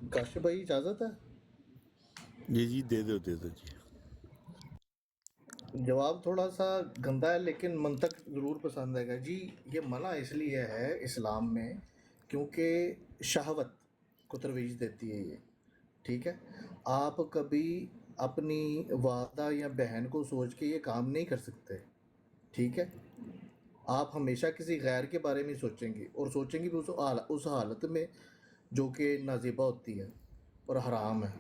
काशिफ भाई इजाज़त है? जी दे दो जी। जवाब थोड़ा सा गंदा है लेकिन मंतक ज़रूर पसंद आएगा जी। ये मना इसलिए है इस्लाम में क्योंकि शहवत को तरवीज देती है ये। ठीक है, आप कभी अपनी वादा या बहन को सोच के ये काम नहीं कर सकते। ठीक है, आप हमेशा किसी गैर के बारे में सोचेंगे और सोचेंगे भी उस हालत में जो कि नाजिबा होती है और हराम है।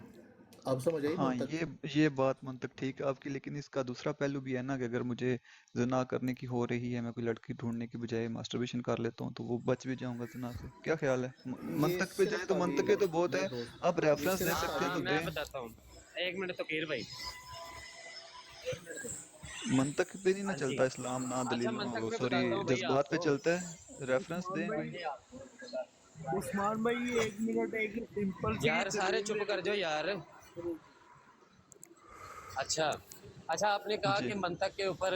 आप समझ आई हाँ, मंतक? ये बात मंतक ठीक है आपकी, लेकिन इसका दूसरा पहलू भी है ना कि अगर मुझे ज़िना करने की हो रही है, मैं कोई लड़की ढूंढने की बजाय मास्टरबेशन कर लेता हूँ, तो वो बच भी जाऊंगा ज़िना से। क्या ख्याल है? ये मंतक पे जाए सिर्फ तो मंतक तावील के है तो बहुत मेरे है, दोस्त, आप ये रेफरेंस दे सिर्फ सकते हैं हाँ तो तावील है। मैं दें। बताता हूँ, एक मिनट तकीर भाई। मंतक पे नहीं ना हाँ जी, चलता इस्लाम, ना अच्छा दलील, मंतक में सॉरी, बताता हूँ भाई जज्बात पे आपको। चलता है। रेफरेंस उस्मान दें कोई। भाई, उस्मान भाई एक मिनट, एक सिंपल सी यार सारे दलील चुप दे कर जाओ यार। दो। अच्छा अच्छा, आपने कहा जी कि मंतक के ऊपर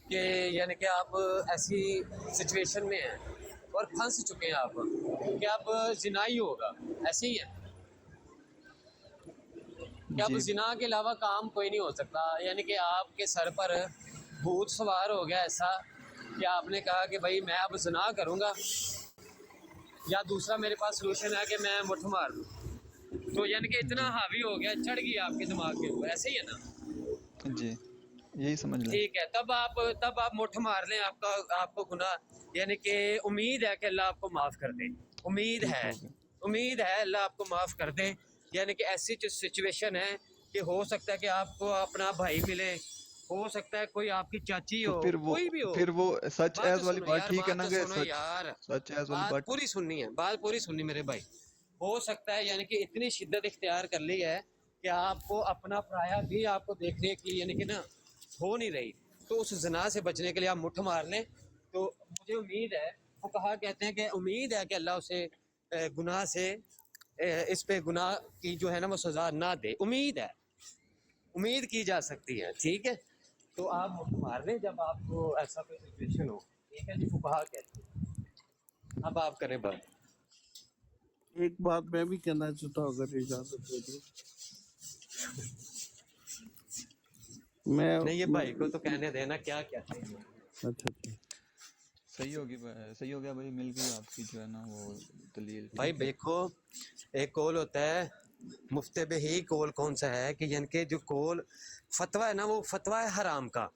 कि यानी कि आप ऐसी सिचुएशन में हैं और फंस चुके हैं आप कि अब जिना ही होगा, ऐसे ही है कि अब जी जिना के अलावा काम कोई नहीं हो सकता। यानी कि आपके सर पर भूत सवार हो गया ऐसा कि आपने कहा कि भाई मैं अब जिना करूँगा, या दूसरा मेरे पास सोल्यूशन है कि मैं मुठ मार लूँ। तो यानी कि इतना जी हावी हो गया, चढ़ गई आपके दिमाग के ऊपर, ऐसे ही है ना? जी, यही समझ लें। ठीक है, तब आप मुठ मार लें, आपको गुनाह यानी कि उम्मीद है कि अल्लाह आपको माफ़ कर दे। ठीक हो गया। उम्मीद है अल्लाह आपको माफ़ कर दे। यानी कि ऐसी जो सिचुएशन है कि हो सकता है कि आपको अपना भाई मिले, हो सकता है कोई आपकी चाची तो हो, कोई भी हो। फिर वो सच बात एज तो वाली सुनो बात यार, ठीक है बात ना तो कि सुनो यार, सच एज वाली बात बात। पूरी सुननी है, बात पूरी सुननी मेरे भाई। हो सकता है यानी कि इतनी शिद्दत इख्तियार कर ली है कि आपको अपना पराया भी आपको देखने की यानी कि ना हो नहीं रही, तो उस ज़िना से बचने के लिए आप मुठ मार लें। तो मुझे उम्मीद है, वो कहा कहते हैं कि उम्मीद है कि अल्लाह उसे गुनाह से इस पे गुनाह की जो है ना वो सज़ा ना दे। उम्मीद है, उम्मीद की जा सकती है। ठीक है, तो आप मुठ मार लें जब आपको ऐसा कोई सिचुएशन हो। ठीक है जी, फुकहा कहते हैं। अब आप करें बात। एक बात मैं भी कहना चाहता हूँ अगर इजाजत दे दो। नहीं, ये मैं भाई को तो कहने देना, क्या कहते हैं। अच्छा अच्छा, सही हो गया भाई, मिल गई आपकी जो है ना वो दलील। भाई ठीक है। देखो, एक कौल होता है मुफ्ते ही कौल, कौन सा है कि यानी कि जो कौल फतवा है ना, वो फतवा है हराम का,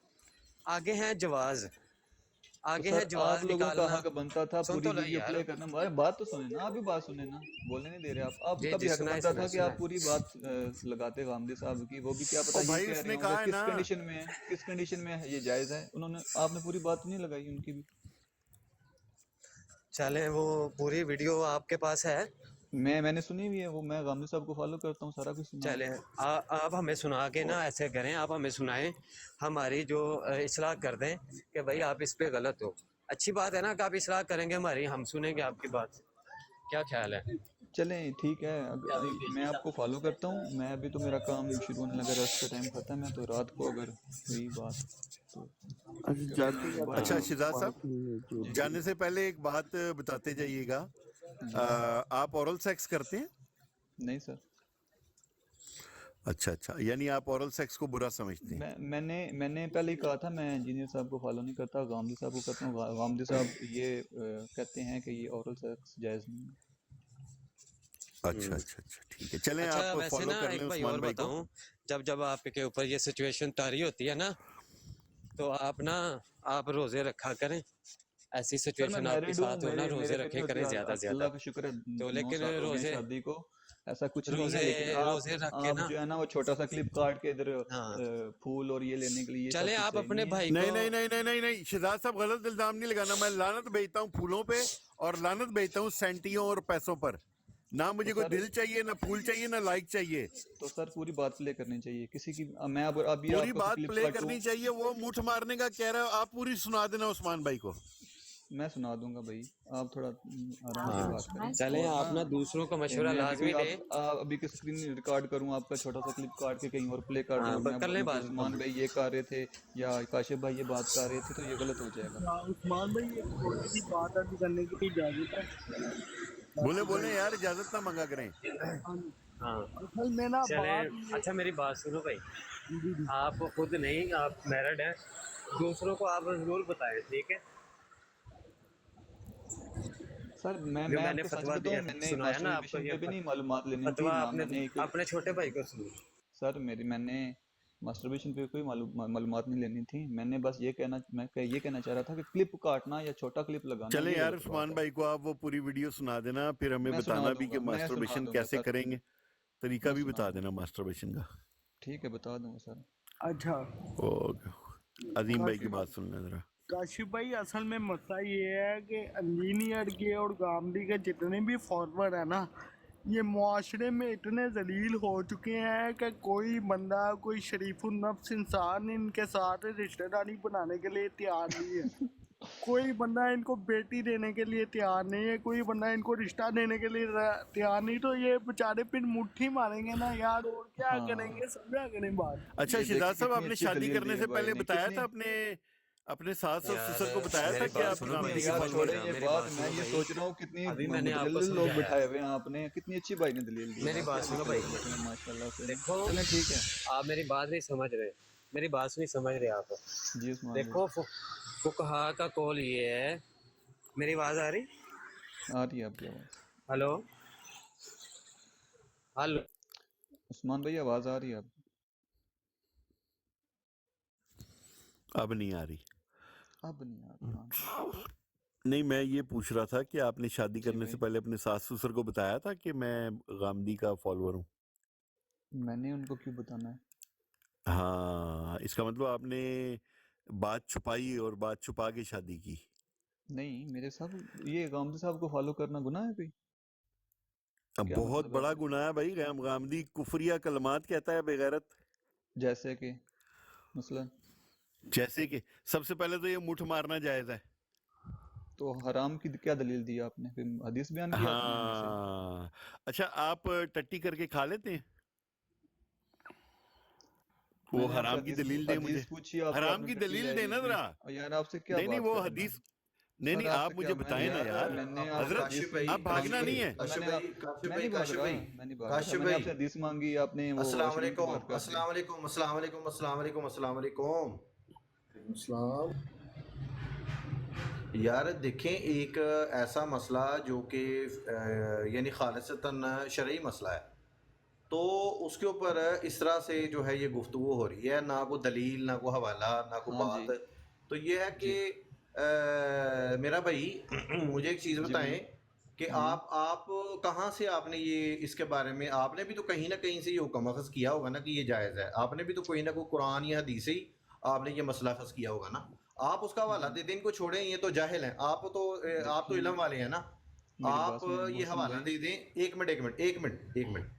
आगे है जवाज, तो आगे है सर आप जवाज लोगों का निकालना। हक बनता था सुन पूरी तो ला वीडियो यार। प्ले करना। अरे बात तो सुने ना, आप भी बात सुने ना, बोलने नहीं दे रहे आप। आपका जी भी जी, हक सुनाए बनता था सुनाए कि आप सुनाए। पूरी बात लगाते गामदी साहब की। वो भी क्या पता और ये भाई कह रहे उसने होंगे कहा है किस ना, कंडीशन में है, किस कंडीशन में है ये जायज़ है। उन्होंने आपने पूरी बात नहीं लगाई उनकी भी। चलें, वो पूरी वीडियो आपके पास है? मैंने सुनी हुई है वो, मैं गामदी साहब को फॉलो करता हूँ, सारा कुछ सुना हुआ चलें, है। आप हमें सुना के ना ऐसे करें, आप हमें सुनाएं, हमारी जो इस्लाह कर दें कि भाई आप इस पे गलत हो। अच्छी बात है ना कि आप इस्लाह करेंगे हमारी, हम सुनेंगे आपकी बात। क्या ख्याल है? चलें ठीक है। मैं आपको फॉलो करता हूँ। मैं अभी तो मेरा काम शुरू होने लगा, रेस्ट का टाइम खत्म है, तो रात को अगर हुई बात तो अच्छा करते जाते हैं जाते दोबारा अच्छा कभी। एक शिजात साहब, बात जो जी जाने से पहले एक बात बताते जाइएगा। जी। आप ओरल सेक्स करते हैं? नहीं सर, अच्छा, यानी आप ओरल सेक्स को बुरा समझते हैं। मैंने पहले ही कहा था, मैं इंजीनियर साहब को फॉलो नहीं करता, गामदी साहब को करता हूँ। गामदी साहब ये कहते हैं कि ये ओरल सेक्स जायज़ नहीं है। अच्छा, ठीक है, चलें अच्छा, आप वैसे फॉलो ना कर लें एक भाई उस्मान और भाई को। बताऊं, जब जब आपके ऊपर ये सिचुएशन तारी होती है ना, तो आप रोजे रखा करें। ऐसी सर मैं सिचुएशन आपके मैरिड हूँ, साथ हो ना, मेरे रोजे पे नहीं रखे होती। करें ज्यादा से ज्यादा। अल्लाह का शुक्र है, तो 9 लेकिन साल हो गए हैं रोजे शादी को, ऐसा कुछ नहीं है। रोजे लेकिन रोजे रख के आप ना, जो है ना वो छोटा सा क्लिप काट के इधर हाँ, फूल और ये लेने के लिए, ये सब चलें कुछ आप सही अपने नहीं है। भाई को। नहीं, शहजाद साहब गलत इल्जाम नहीं लगाना। मैं लानत भेजता हूँ फूलों पे और लानत भेजता हूँ सेंटियों और पैसों पर। ना तो मुझे कोई सर दिल चाहिए, ना फूल चाहिए, ना लाइक चाहिए। पूरी बात प्ले करनी चाहिए किसी की। मैं अब अभी पूरी आपका कोई बात क्लिप प्ले काटूं, करनी चाहिए, वो मुठ मारने का कह रहा है। आप पूरी सुना देना उस्मान भाई को। मैं सुना दूंगा भाई, आप थोड़ा आराम से हाँ, बात करें। चलें और ना आप ना दूसरों का मशवरा मैं अभी कोई लाजमी लें। अभी की स्क्रीन रिकॉर्ड करूं, आपका छोटा सा क्लिप काट के कहीं और प्ले कर दूं, हाँ, और मैं कर लें बोलूं कि बात। उस्मान भाई ये कर रहे थे या काशिफ भाई ये बात कर रहे थे, तो ये गलत हो जाएगा। उस्मान भाई एक छोटी सी बात अर्ज करने की इजाजत है। बोले बोले यार, इजाजत ना मांगा करें। हाँ असल में ना चले। बात अच्छा मेरी बात सुनो भाई, जी जी आप खुद नहीं, आप मैरिड हैं, दूसरों को आप जरूर बताएं, ठीक है? सर जो मैं मैंने आपको सच फतवा बताऊं, दिया, मैंने सुनाया ना आपको मास्टरबेशन ये पे भी नहीं मालूमात लेनी थी फतवा, ना, आपने मैंने कोई अपने छोटे भाई को सुनी। सर मैंने मास्टरबेशन पे कोई मालूमात नहीं लेनी थी। मैंने बस ये कहना चाह रहा था कि क्लिप काटना या छोटा क्लिप लगाना चले ये यार, गलत बात उस्मान है। भाई को आप वो पूरी वीडियो सुना देना, फिर हमें बताना भी कि मैं सुना मास्टरबेशन दूंगा कैसे सर, करेंगे, तरीका मैं भी सुना बता दूंगा। देना मास्टरबेशन का। ठीक है, बता दूंगा सर। अच्छा ओके, अजीम भाई की काशिफ बात सुन लें जरा। काशिफ भाई असल में मसला ये है कि इंजीनियर के और गामडी के जितने भी फॉरवर्ड है ना, ये मुआशरे में इतने जलील हो चुके हैं कि कोई बंदा, कोई शरीफुल नफ्स इंसान इनके साथ रिश्तेदारी बनाने के लिए तैयार नहीं है। कोई बंदा इनको बेटी देने के लिए तैयार नहीं है, कोई बंदा इनको रिश्ता देने के लिए तैयार नहीं। तो ये बेचारे फिर मुट्ठी मारेंगे ना यार, और क्या हाँ, करेंगे, समझा करें बात। अच्छा ये शिहजाद देखिए साहब, कितनी आपने अच्छी शादी दलील दी करने है से भाई पहले ने, बताया कितनी था अपने सास और यार ससुर को बताया था मेरी कि बात आप सुनो भाई, गामदी के यार सुनो फॉलोअर छोड़े हैं? ये मेरी बात, बात मैं सुनो ये भाई, सोच रहा हूँ कितनी अभी मैंने आपको मुतदल्लिल लोग समझाया बिठाए है। हुए हैं आपने, कितनी अच्छी भाई ने दलील दी है, मेरी बात क्या सुनो लिखे भाई, हुए बैठे हैं माशाल्लाह से। देखो चलें ठीक है। आप मेरी बात नहीं समझ रहे, मेरी बात नहीं समझ रहे आप। जी उस्मान भाई, देखो फुकहा का कौल ये है, मेरी आवाज आ रही? आ रही है आपकी आवाज़। Hello hello. उस्मान भाई आवाज़ आ रही है आपकी? अब नहीं आ रही। अब नहीं आ रही। हाँ नहीं, मैं ये पूछ रहा था कि आपने शादी जी करने से भाई, पहले अपने सास ससुर को बताया था कि मैं गामदी का फॉलोअर हूँ? मैंने उनको क्यों बताना है? हाँ, इसका मतलब आपने बात छुपाई और बात छुपा के शादी की। नहीं मेरे साहब, ये गामदी साहब को फॉलो करना गुनाह है कोई? अब क्या बहुत मतलब है बड़ा आपका? गुनाह है भाई, गामदी कुफरिया कलमात कहता है, बेगैरत। जैसे कि मसलन जैसे कि सबसे पहले तो ये मुठ मारना जायज है। तो हराम की क्या दलील दी आपने? फिर हदीस बयान की आपने आगे से। हाँ, अच्छा, आप टट्टी करके खा लेते हैं? वो मैंने आपसे हराम की दलील दे मुझे, हदीस पूछी, आपको हराम आपने की टट्टी दलील ले ली देना मैं। जरा। और यार आपसे क्या नहीं नहीं, बात वो करूं मैं? हदीस, नहीं सर नहीं, आपसे आप क्या, मुझे बताएं ना यार। मैंने आपसे हजरत, हदीस आप भागना नहीं है। मैंने मैं नहीं भाग रहा, मैं नहीं भाग रहा सर। मैंने आपसे हदीस मांगी, आपने वो अस्सलाम वॉशरूम की बात वालेकुम, कर दी। अस्सलाम वालेकुम, अस्सलाम वालेकुम, अस्सलाम वालेकुम, अस्सलाम वालेकुम। इस्लाम। यार देखें, एक ऐसा मसला जो कि यानी खालिसतन शरई मसला है, तो उसके ऊपर इस तरह से जो है ये गुफ्तगू हो रही है, ना कोई दलील, ना कोई हवाला, ना कोई हाँ जी, बात। तो ये है कि जी मेरा भाई मुझे एक चीज़ जी भाई। बताएं कि आप कहाँ से आपने ये इसके बारे में, आपने भी तो कहीं ना कहीं से ये हुक्म अखज़ किया होगा ना कि ये जायज़ है। आपने भी तो कोई ना कोई कुरान या हदीस से ही आपने ये मसला अखज़ किया होगा ना। आप उसका हवाला दे दें, इनको छोड़ें, ये तो जाहिल हैं। आप तो इल्म देखिए वाले हैं ना। मेरी आप बात सुनिए ये मोहसिन हवाला भाई। दे दें। एक मिनट, एक मिनट, एक मिनट, एक मिनट,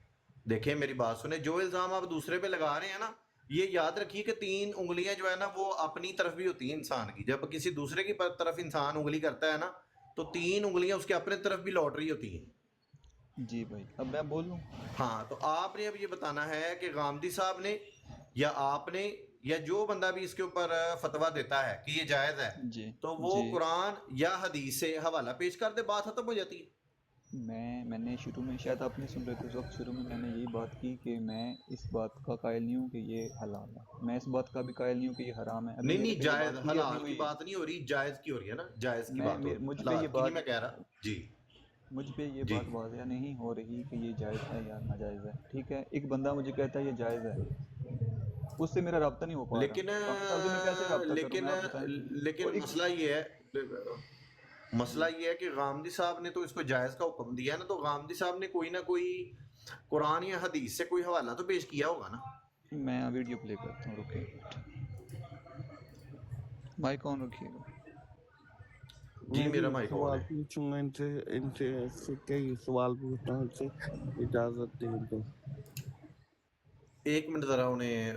देखें मेरी बात सुने। जो इल्ज़ाम आप दूसरे पे लगा रहे हैं ना, ये याद रखिए कि 3 उंगलियां जो है ना, वो अपनी तरफ भी होती हैं इंसान की। जब किसी दूसरे की तरफ इंसान उंगली करता है ना, तो 3 उंगलियां उसके अपने तरफ भी लौट रही होती हैं। जी भाई, अब मैं बोलूं? हाँ, तो आपने अब ये बताना है कि गामदी साहब ने या आपने या जो बंदा भी इसके ऊपर फतवा देता है कि ये जायज़ है, जी तो वो जी। कुरान या हदीस से हवाला पेश कर दे, बात खत्म हो जाती है। मैंने शुरू में, शायद आप नहीं सुन रहे थे उस वक्त, शुरू में मैंने यही बात की कि मैं इस बात का कायल नहीं हूँ कि ये हलाल है, मैं इस बात का भी कायल नहीं हूँ कि ये हराम है। अभी नहीं मेरे नहीं, पे ये जायज बात हुई, अभी हलाल की हुई। बात नहीं हो रही, जायज की हो रही है ना, जायज की बात हो रही मुझ है, पे हलाल ये की नहीं बात मैं कह रहा जी। मुझ पे ये जी बात वाज़ह नहीं हो रही कि ये जायज़ है या नाजायज़ है। ठीक है, एक बंदा मुझे कहता है ये जायज़ है, उससे मेरा राब्ता नहीं हो पा लेकिन रहा। अब फालतू में कैसे राब्ता करूँ लेकिन मैं, आप बताएं। और लेकिन एक मसला जी ये है कि गामदी साहब ने तो इसको जायज का हुक्म दिया है ना, तो गामदी साहब ने कोई ना कोई कुरान या हदीस से कोई हवाला तो पेश किया होगा ना। मैं वीडियो प्ले करता हूँ, रुकिए, माइक ऑन रखिएगा। जी, मैं भी मेरा एक माइक ऑन सवाल है। पूछूंगा इनसे, इनसे कई सवाल पूछता हूँ इनसे, इजाजत दें तो। एक मिनट जरा उन्हें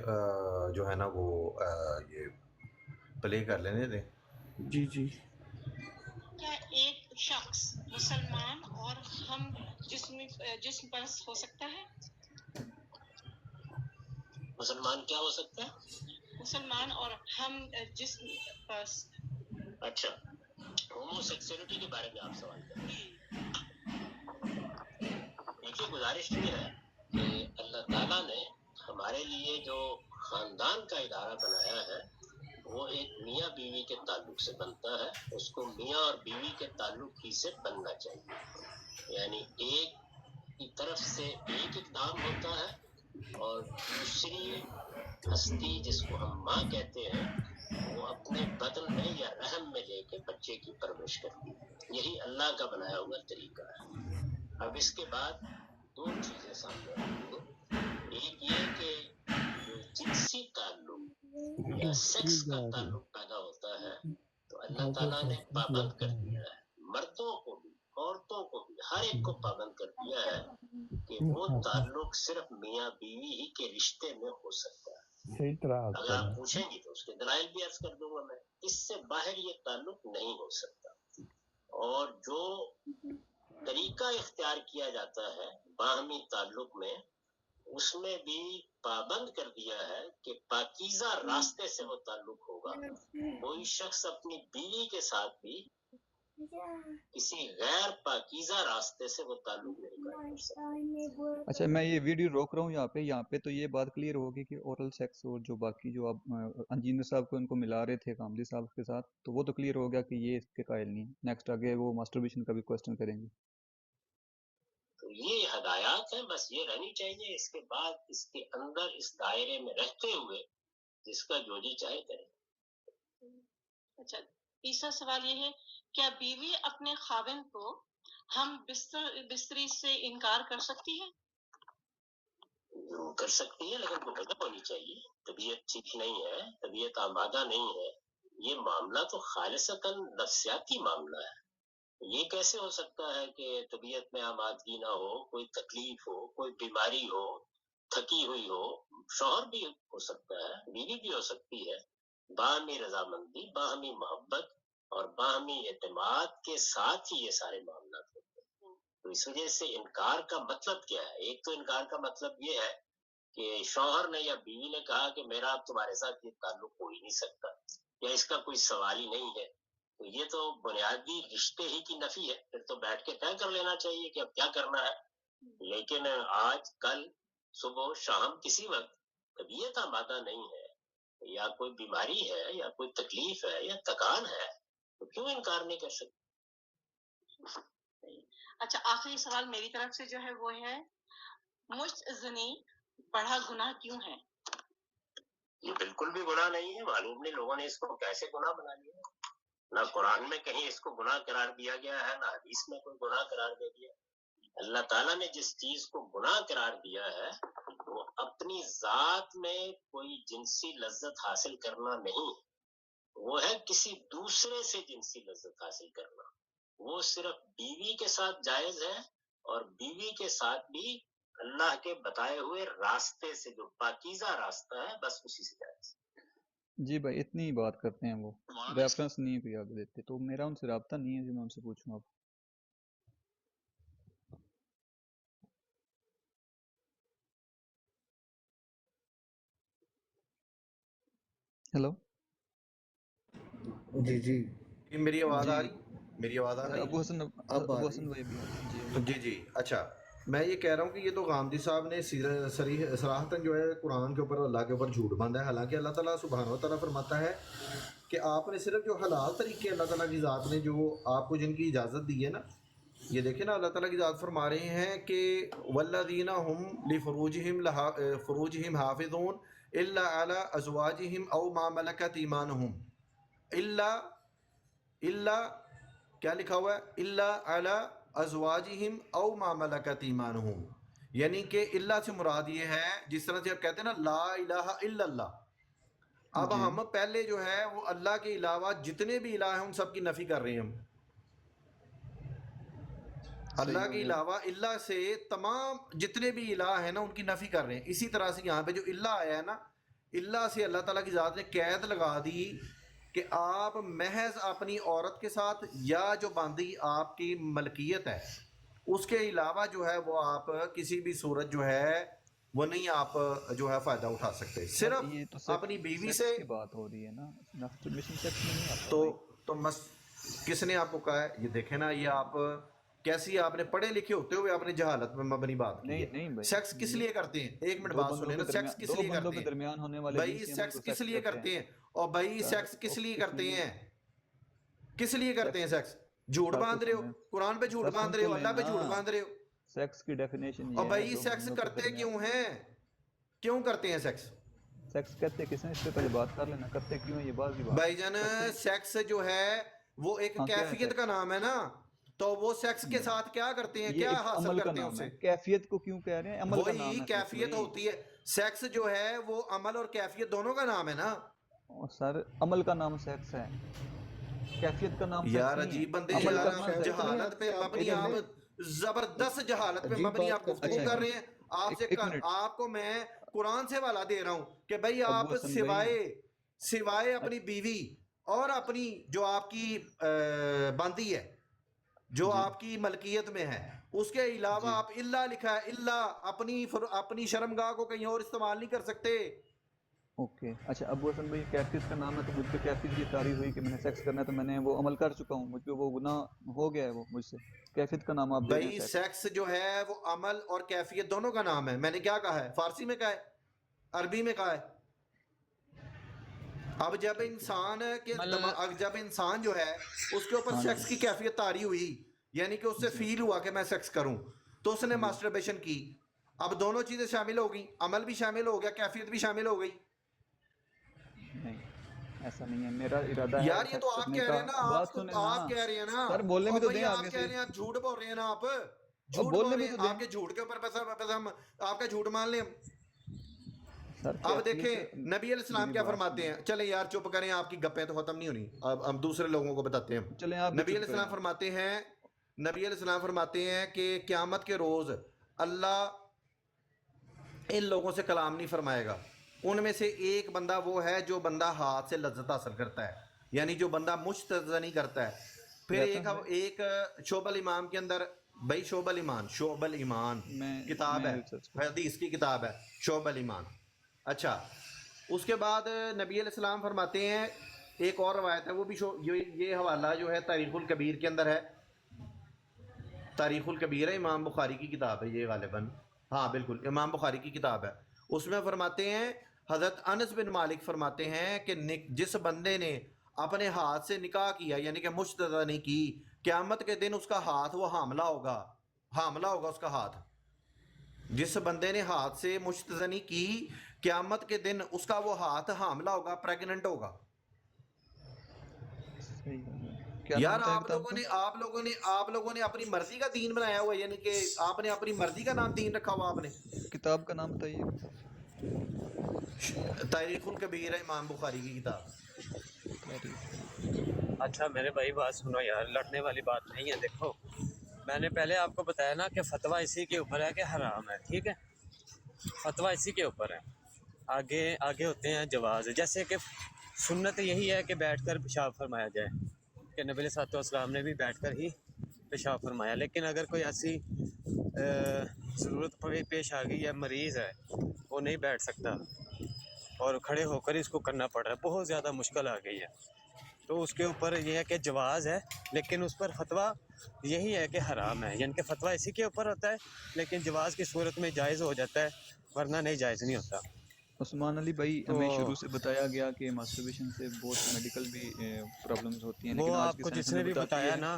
जो है ना वो ये प्ले कर लेने दें। जी जी। क्या एक शख्स मुसलमान और हम जिस्म पर हो सकता है? मुसलमान क्या हो सकता है? मुसलमान और हम जिस्म पर। अच्छा, होमोसेक्सुअलिटी के बारे में आप सवाल कर रहे हैं। गुजारिश ये है कि अल्लाह ताला ने हमारे लिए जो खानदान का इदारा बनाया है वो एक मियाँ बीवी के ताल्लुक से बनता है, उसको मियाँ और बीवी के ताल्लुक ही से बनना चाहिए। यानी एक की तरफ से एक इक़दाम होता है और दूसरी हस्ती जिसको हम माँ कहते हैं वो अपने बदन में या रहम में लेके बच्चे की परवरिश करती है। यही अल्लाह का बनाया हुआ तरीका है। अब इसके बाद दो चीजें सामने आती हैं। एक ये कि जो जिनसी ताल्लुक या सेक्स का ताल्लुक पैदा होता है तो अल्लाह ताला ने पाबंद कर दिया है, मर्दों को भी औरतों को भी हर एक को पाबंद कर दिया है कि वो ताल्लुक सिर्फ मियाँ बीवी ही के रिश्ते में हो सकता है। अगर आप पूछेंगे तो उसके दलाइल भी अर्ज कर दूंगा मैं, इससे बाहर ये ताल्लुक नहीं हो सकता। और जो तरीका इख्तियार किया जाता है बाहमी ताल्लुक में, उसमें भी पाबंद कर दिया है कि पाकीज़ा रास्ते से वो ताल्लुक होगा। कोई शख्स अपनी बीवी के साथ भी किसी गैर पाकीज़ा रास्ते से वो ताल्लुक नहीं कर सकता। अच्छा, मैं ये वीडियो रोक रहा हूँ यहाँ पे तो ये बात क्लियर होगी कि ओरल सेक्स और जो बाकी जो आप इंजीनियर साहब को इनको मिला रहे थे कामली साहब के साथ, तो वो तो क्लियर हो गया कि ये इसके कायल नहीं है। नेक्स्ट आगे वो मास्टरबेशन का भी क्वेश्चन करेंगे। तो ये हदायत है, बस ये रहनी चाहिए। इसके बाद इसके अंदर इस दायरे में रहते हुए जिसका जो जी चाहे करे। अच्छा, तीसरा सवाल ये है, क्या बीवी अपने खाविंद को हम बिस्तरी से इनकार कर सकती है? जरूर कर सकती है, लेकिन कोई वजह होनी चाहिए। तबीयत ठीक नहीं है, तबीयत आमादा नहीं है, ये मामला तो खालिसतन नफ्सियाती मामला है। ये कैसे हो सकता है कि तबीयत में आमादगी ना हो, कोई तकलीफ हो, कोई बीमारी हो, थकी हुई हो? शौहर भी हो सकता है, बीवी भी हो सकती है। बाहमी रजामंदी, बाहमी मोहब्बत और बाहमी एतमाद के साथ ही ये सारे मामला होते हैं। तो इस वजह से इनकार का मतलब क्या है? एक तो इनकार का मतलब ये है कि शौहर ने या बीवी ने कहा कि मेरा अब तुम्हारे साथ ये ताल्लुक हो ही नहीं सकता, या इसका कोई सवाल ही नहीं है, तो ये तो बुनियादी रिश्ते ही की नफी है। फिर तो बैठ के तय कर लेना चाहिए कि अब क्या करना है। लेकिन आज कल सुबह शाम किसी वक्त तबीयत आमादा नहीं है, या कोई बीमारी है, या कोई तकलीफ है, या थकान है, तो क्यों इनकार नहीं कर सकते? अच्छा, आखिरी सवाल मेरी तरफ से जो है वो है, मुश्तज़नी बड़ा गुनाह क्यों है? ये बिल्कुल भी गुनाह नहीं है। मालूम नहीं लोगों ने इसको कैसे गुनाह बना लिया। ना कुरान में कहीं इसको गुनाह करार दिया गया है, ना हदीस में कोई गुनाह करार दे दिया। अल्लाह ताला ने जिस चीज को गुनाह करार दिया है वो अपनी जात में कोई जिनसी लज्जत हासिल करना नहीं, वो है किसी दूसरे से जिनसी लज्जत हासिल करना। वो सिर्फ बीवी के साथ जायज है, और बीवी के साथ भी अल्लाह के बताए हुए रास्ते से, जो पाकीज़ा रास्ता है, बस उसी से जायज। जी भाई, इतनी ही बात करते हैं, वो रेफरेंस नहीं कोई आगे देते, तो मेरा उनसे रब्ता नहीं है जो मैं उनसे पूछूं। अब हेलो जी जी ये मेरी आवाज़ आ जी, रही? मेरी आवाज़ आ रही? अबू हसन अब आ अबू रही हसन भाई भी हैं। जी जी जी। अच्छा, मैं ये कह रहा हूँ कि ये तो गांधी साहब ने सराहतन जो है कुरान के ऊपर, अल्लाह के ऊपर झूठ बांधा है। हालांकि अल्लाह ताला सुब्हान व तआला फरमाता है कि आपने सिर्फ जो हलाल तरीके अल्लाह ताला की ज़ात ने जो आपको जिनकी इजाज़त दी है ना, ये देखें ना, अल्लाह ताला की ज़ात फरमा रहे हैं कि वल्लज़ीना हुम लिफ़ुरूजिहिम हाफ़िज़ून इल्ला अला अज़वाजिहिम औ मा मलकत ईमानुहुम। इल्ला क्या लिखा हुआ है? इल्ला अला अज़वाजिहिम औ मा मलकत ईमानुहुम। यानी कि इल्ला से मुराद ये है, जिस तरह से आप कहते हैं ना ला इलाहा इल्लल्लाह। अब जी हम पहले जो है वो अल्लाह के अलावा जितने भी इलाह हैं उन सब की नफ़ी कर रहे हैं। हम सही अल्लाह हो के गया। अलावा इल्ला से तमाम जितने भी इलाह हैं ना उनकी नफ़ी कर रहे हैं। इसी तरह से यहाँ पे जो इल्ला आया है ना, इल्ला से अल्लाह ताला की ज़ात ने कैद लगा दी कि आप महज अपनी औरत के साथ या जो बांदी आपकी मलकियत है उसके अलावा जो है वो आप किसी भी सूरत जो है वो नहीं आप जो है फ़ायदा उठा सकते। सर सिर्फ ये तो अपनी बीवी सेक्स से। की बात हो रही है ना, मास्टरबेशन सेक्स में नहीं आता तो भाई। किसने आपको कहा है? ये देखें ना, ये आप कैसी आपने पढ़े लिखे होते हुए आपने जहालत में मबनी बात की नहीं है। नहीं भाई, सेक्स किस लिए करते हैं, एक मिनट दो बात बंदों सुने के ना, सेक्स किस दो लिए बंदों करते के हैं दरमियान होने वाले भाई, जिनसी अमल सेक्स को किस लिए करते हैं, और भाई सर, सेक्स किस लिए करते इसमें हैं, किस लिए करते हैं सेक्स? झूठ सर, बांध तो रहे हो, सुने। कुरान पे झूठ सर, बांध सुन रहे तो हो, अल्लाह पे लेना। झूठ बांध रहे हो, सेक्स की डेफिनेशन ये और है, भाई दो सेक्स बंदों के करते दरमियान। क्यों हैं, क्यों करते हैं सेक्स? सेक्स करते किसने, इस पे पहले बात कर लेना, करते क्यों है ये बात की बात भाईजान करते हैं। सेक्स जो है वो एक हाँ, क्या है कैफियत सेक्स? का नाम है ना, तो वो सेक्स के साथ क्या करते हैं, ये क्या एक हासिल अमल का करते हैं नाम उससे? है, कैफियत को क्यों कह रहे हैं, अमल का नाम वही है। कैफियत होती है, सेक्स जो है वो अमल और कैफियत दोनों का नाम है ना और सर, अमल का नाम सेक्स है, कैफियत का नाम यार। सेक्स नहीं अजीब है, बंदे अमल यार, का नाम आप सेक्स है। जहालत पे मबनी, आप जबरदस्त जहालत पे अजीब मबनी बात आप करते गुफ्तगू हैं। कर रहे हैं। आपसे एक मिनट। आपको मैं कुरान से वाला दे रहा हूं कि भाई अबू आप हसन सिवाय भाई, सिवाय अपनी बीवी और अपनी जो आपकी बंदी है, जो जी। आपकी मलकियत में है, उसके अलावा जी। आप इल्ला लिखा है, इल्ला अपनी शर्मगाह को कहीं और इस्तेमाल नहीं कर सकते। ओके, अच्छा अबू हसन भाई, कैफियत का नाम है तो मुझ पे कैफियत की तारीफ हुई कि मैंने सेक्स करना है, तो मैंने वो अमल कर चुका हूँ, मुझ पे वो गुनाह हो गया है वो मुझसे। कैफियत का नाम आप दे रहे भाई हैं सेक्स। सेक्स जो है वो अमल और कैफियत दोनों का नाम है। मैंने क्या कहा है, फारसी में कहा है, अरबी में कहा है। अब जब इंसान के अब जब इंसान जो है उसके ऊपर हाँ जी। सेक्स की कैफियत तारी हुई, यानी कि उससे जी। फील हुआ कि मैं सेक्स करूं, तो उसने जी। मास्टरबेशन की। अब दोनों चीजें शामिल हो गई, अमल भी शामिल हो गया, कैफियत भी शामिल हो गई। नहीं, ऐसा नहीं है, मेरा इरादा है यार ये तो सेक्स आप करने कह का। रहे हैं ना, बात सुने ना आप कह रहे हैं ना, सर, बोलने और भी तो भाई दें आप आगे कह से। रहे हैं, आप झूठ बोल रहे हैं ना, आप और झूठ बोल बोलने रहे भी हैं, तो दें। आपके झूठ के ऊपर पैसा हम आपका झूठ मान लें हम। सर अब कैफियत देखें नबी अलैहिस्सलाम मेरी क्या बात फरमाते सुनिए। हैं, चले यार चुप करें, आपकी गप्पें तो खत्म नहीं होनी, अब हम दूसरे लोगों को बताते हैं। चलें आप भी नबी चुप अलैहिस्सलाम करें। फरमाते हैं, नबी अलैहिस्सलाम फरमाते हैं कि क़यामत के रोज अल्लाह इन लोगों से कलाम नहीं फरमाएगा। उनमें से एक बंदा वो है जो बंदा हाथ से लज्जत हासिल करता है, यानी जो बंदा मुश्तज़नी करता है। फिर एक शोबल इमाम के अंदर, भाई शोबल ईमान किताब है, हदीस की किताब है शोबल ईमान। अच्छा, उसके बाद नबी अलैहिस्सलाम फरमाते हैं, एक और रवायत है, वो भी ये हवाला जो है तारीख़ुल कबीर के अंदर है, तारीख़ुल कबीर है, इमाम बुखारी की किताब है ये गालिबन, हाँ बिल्कुल इमाम बुखारी की किताब है। उसमें फरमाते हैं, हज़रत अनस बिन मालिक फरमाते हैं कि जिस बंदे ने अपने हाथ से निकाह किया, यानी कि मुश्तज़नी की, क़यामत के दिन उसका हाथ वो हामला होगा उसका हाथ। जिस बंदे ने हाथ से मुश्तज़नी की, क़यामत के दिन उसका वो हाथ हामला होगा, प्रेग्नेंट होगा। यार आप लोगों ने अपनी मर्जी का दीन बनाया हुआ है, यानी कि आपने अपनी मर्जी का नाम दीन रखा हुआ आपने। किताब का नाम बताइए। तारीख़ुल कबीर है, इमाम बुखारी की किताब। अच्छा मेरे भाई बात सुनो यार, लड़ने वाली बात नहीं है। देखो मैंने पहले आपको बताया ना कि फतवा इसी के ऊपर है कि हराम है, ठीक है, फतवा इसी के ऊपर है। आगे होते हैं जवाज़, जैसे कि सुन्नत यही है कि बैठकर पेशाब फरमाया जाए, कि नबी सल्लल्लाहु अलैहि वसल्लम ने भी बैठकर ही पेशाब फरमाया। लेकिन अगर कोई ऐसी ज़रूरत पेश आ गई है, मरीज़ है, वो नहीं बैठ सकता और खड़े होकर इसको करना पड़ रहा है, बहुत ज़्यादा मुश्किल आ गई है, तो उसके ऊपर यह है कि जवाज़ है, लेकिन उस पर फतवा यही है कि हराम है। यानी कि फतवा इसी के ऊपर होता है, लेकिन जवाज़ की सूरत में जायज़ हो जाता है, वरना नहीं जायज़ नहीं होता। उस्मान अली भाई, हमें शुरू से बताया गया कि मास्टरबेशन से बहुत मेडिकल भी प्रॉब्लम्स होती हैं, वो लेकिन आज आपको की जिसने भी बताया ना,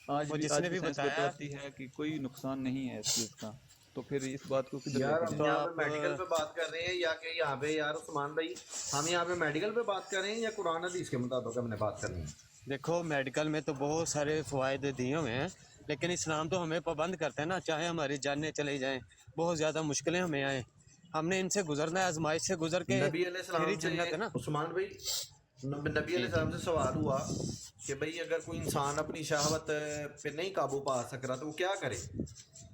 आज वो भी जिसने भी बताया बताती है कि कोई नुकसान नहीं है इस चीज़ का, तो फिर इस बात को किधर यार लेके हम जाएं? यहाँ पे मेडिकल पे बात कर रहे हैं या कि यहाँ पे, यार उस्मान भाई, हम यहाँ पे मेडिकल पे बात कर रहे हैं या कुरान हदीस के मुताबिक हमने बात करनी है? देखो मेडिकल में तो बहुत सारे फ़वाइद दिए हुए हैं, लेकिन इस्लाम तो हमें पाबंद करता है ना, चाहे हमारी जानें चली जाएं, बहुत ज़्यादा मुश्किलें हमें आएँ, हमने इनसे गुजरना है, आजमाइश से गुजर के नबी अलैहिस्सलाम फिर ही जन्नत है ना। से उस्मान भाई, नबी अलैहिस्सलाम से सवाल हुआ कि भाई अगर कोई इंसान अपनी शहवत पे नहीं काबू पा सक रहा तो वो क्या करे?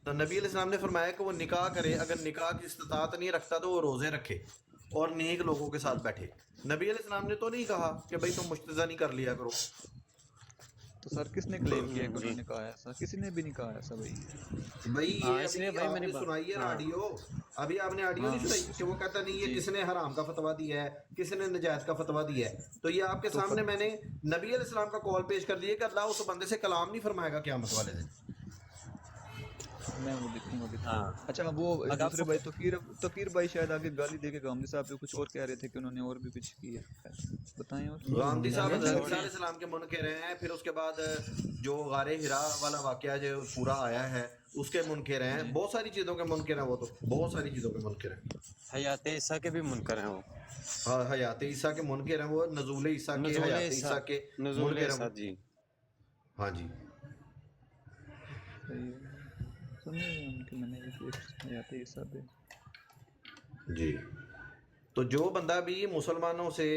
तो नबी अलैहिस्सलाम ने फरमाया कि वो निकाह करे, अगर निकाह की इस्तात नहीं रखता तो वो रोज़े रखे और नेक लोगों के साथ बैठे। नबी अलैहिस्सलाम ने तो नहीं कहा कि भाई तुम मुश्तज़नी कर लिया करो। तो सर किसने क्लेम किया कि उन्होंने कहा ऐसा? किसी ने भी नहीं कहा ऐसा भाई। भाई हाँ, ये इसलिए अभी भाई आपने मैंने सुनाई है ना हाँ। ऑडियो, अभी आपने ऑडियो नहीं सुनाई कि वो कहता नहीं है किसने हराम का फतवा दिया है, किसने नजायज का फतवा दिया है। तो ये आपके सामने मैंने नबी अलैहिस्सलाम का कॉल पेश कर दिया कि अल्लाह उस बंदे से कलाम नहीं फरमाएगा क़यामत वाले दिन। मैं वो देखूंगा अभी। हाँ अच्छा वो अगर दूसरे आपको भाई तकीर भाई शायद आगे गाली दे के गामदी साहब पे कुछ और कह रहे थे कि उन्होंने और भी कुछ किया है, बताएं और। गांधी साहब नहीं, हज़रत छोड़िए। ईसा अलैहिस्सलाम के मुनकर हैं, फिर उसके बाद जो गारे हिरा वाला वाकया जो पूरा आया है उसके मुनकर हैं, जी बहुत सारी चीज़ों के मुनकर हैं, वो तो बहुत सारी चीज़ों के मुनकर हैं। हयात ईसा के भी मुनकर हैं वो, हाँ, हयात ईसा के मुनकर हैं, वो नजूल ईसा के, नजूल हयात ईसा, ईसा के नजूल मुनकर हैं ईसा वो। जी। हाँ जी। सही है, सुने हुए उनके मैंने भी आते ही सब। जी, तो जो बंदा भी मुसलमानों से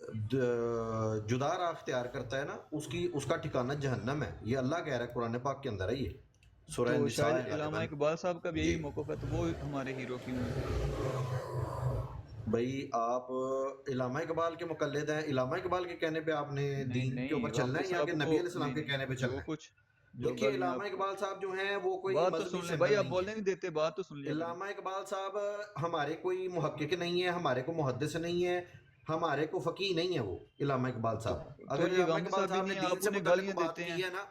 जुदा राह अख्तियार करता है ना, उसका ठिकाना जहन्नम है, ये अल्लाह कह रहा है कुरान पाक के अंदर है ये, सूरह तो निसा शायद है इलामा गालिबन। इकबाल साहब का भी जी यही मौक़िफ़ है, तो वो हमारे हीरो क्यों है? भाई, आप इलामा इकबाल के मुकल्लिद हैं, इलामा इकबाल के कहने पे आपने नहीं दीन के नहीं ऊपर चलना आपको है या कि सबको नबी अलैहिस्सलाम नहीं के नहीं कहने पे जो चलना है? कुछ जो देखिए, गालियाँ इलामा आप इकबाल साहब जो हैं वो कोई बात तो मजहबी सुन ले भाई, सिंबल आप नहीं बोलने है। नहीं देते, बात तो सुन लिया करें। इलामा इकबाल साहब हमारे कोई मुहक्किक नहीं है, हमारे को मुहद्दिस नहीं है, हमारे को फ़कीह नहीं है वो इलामा इकबाल साहब। तो अगर ये इलामा गांधी इकबाल साहब भी साहब ने नहीं है, दीन आप से उन्हें मुतल्लिक गालियाँ बात देते की हैं। है ना,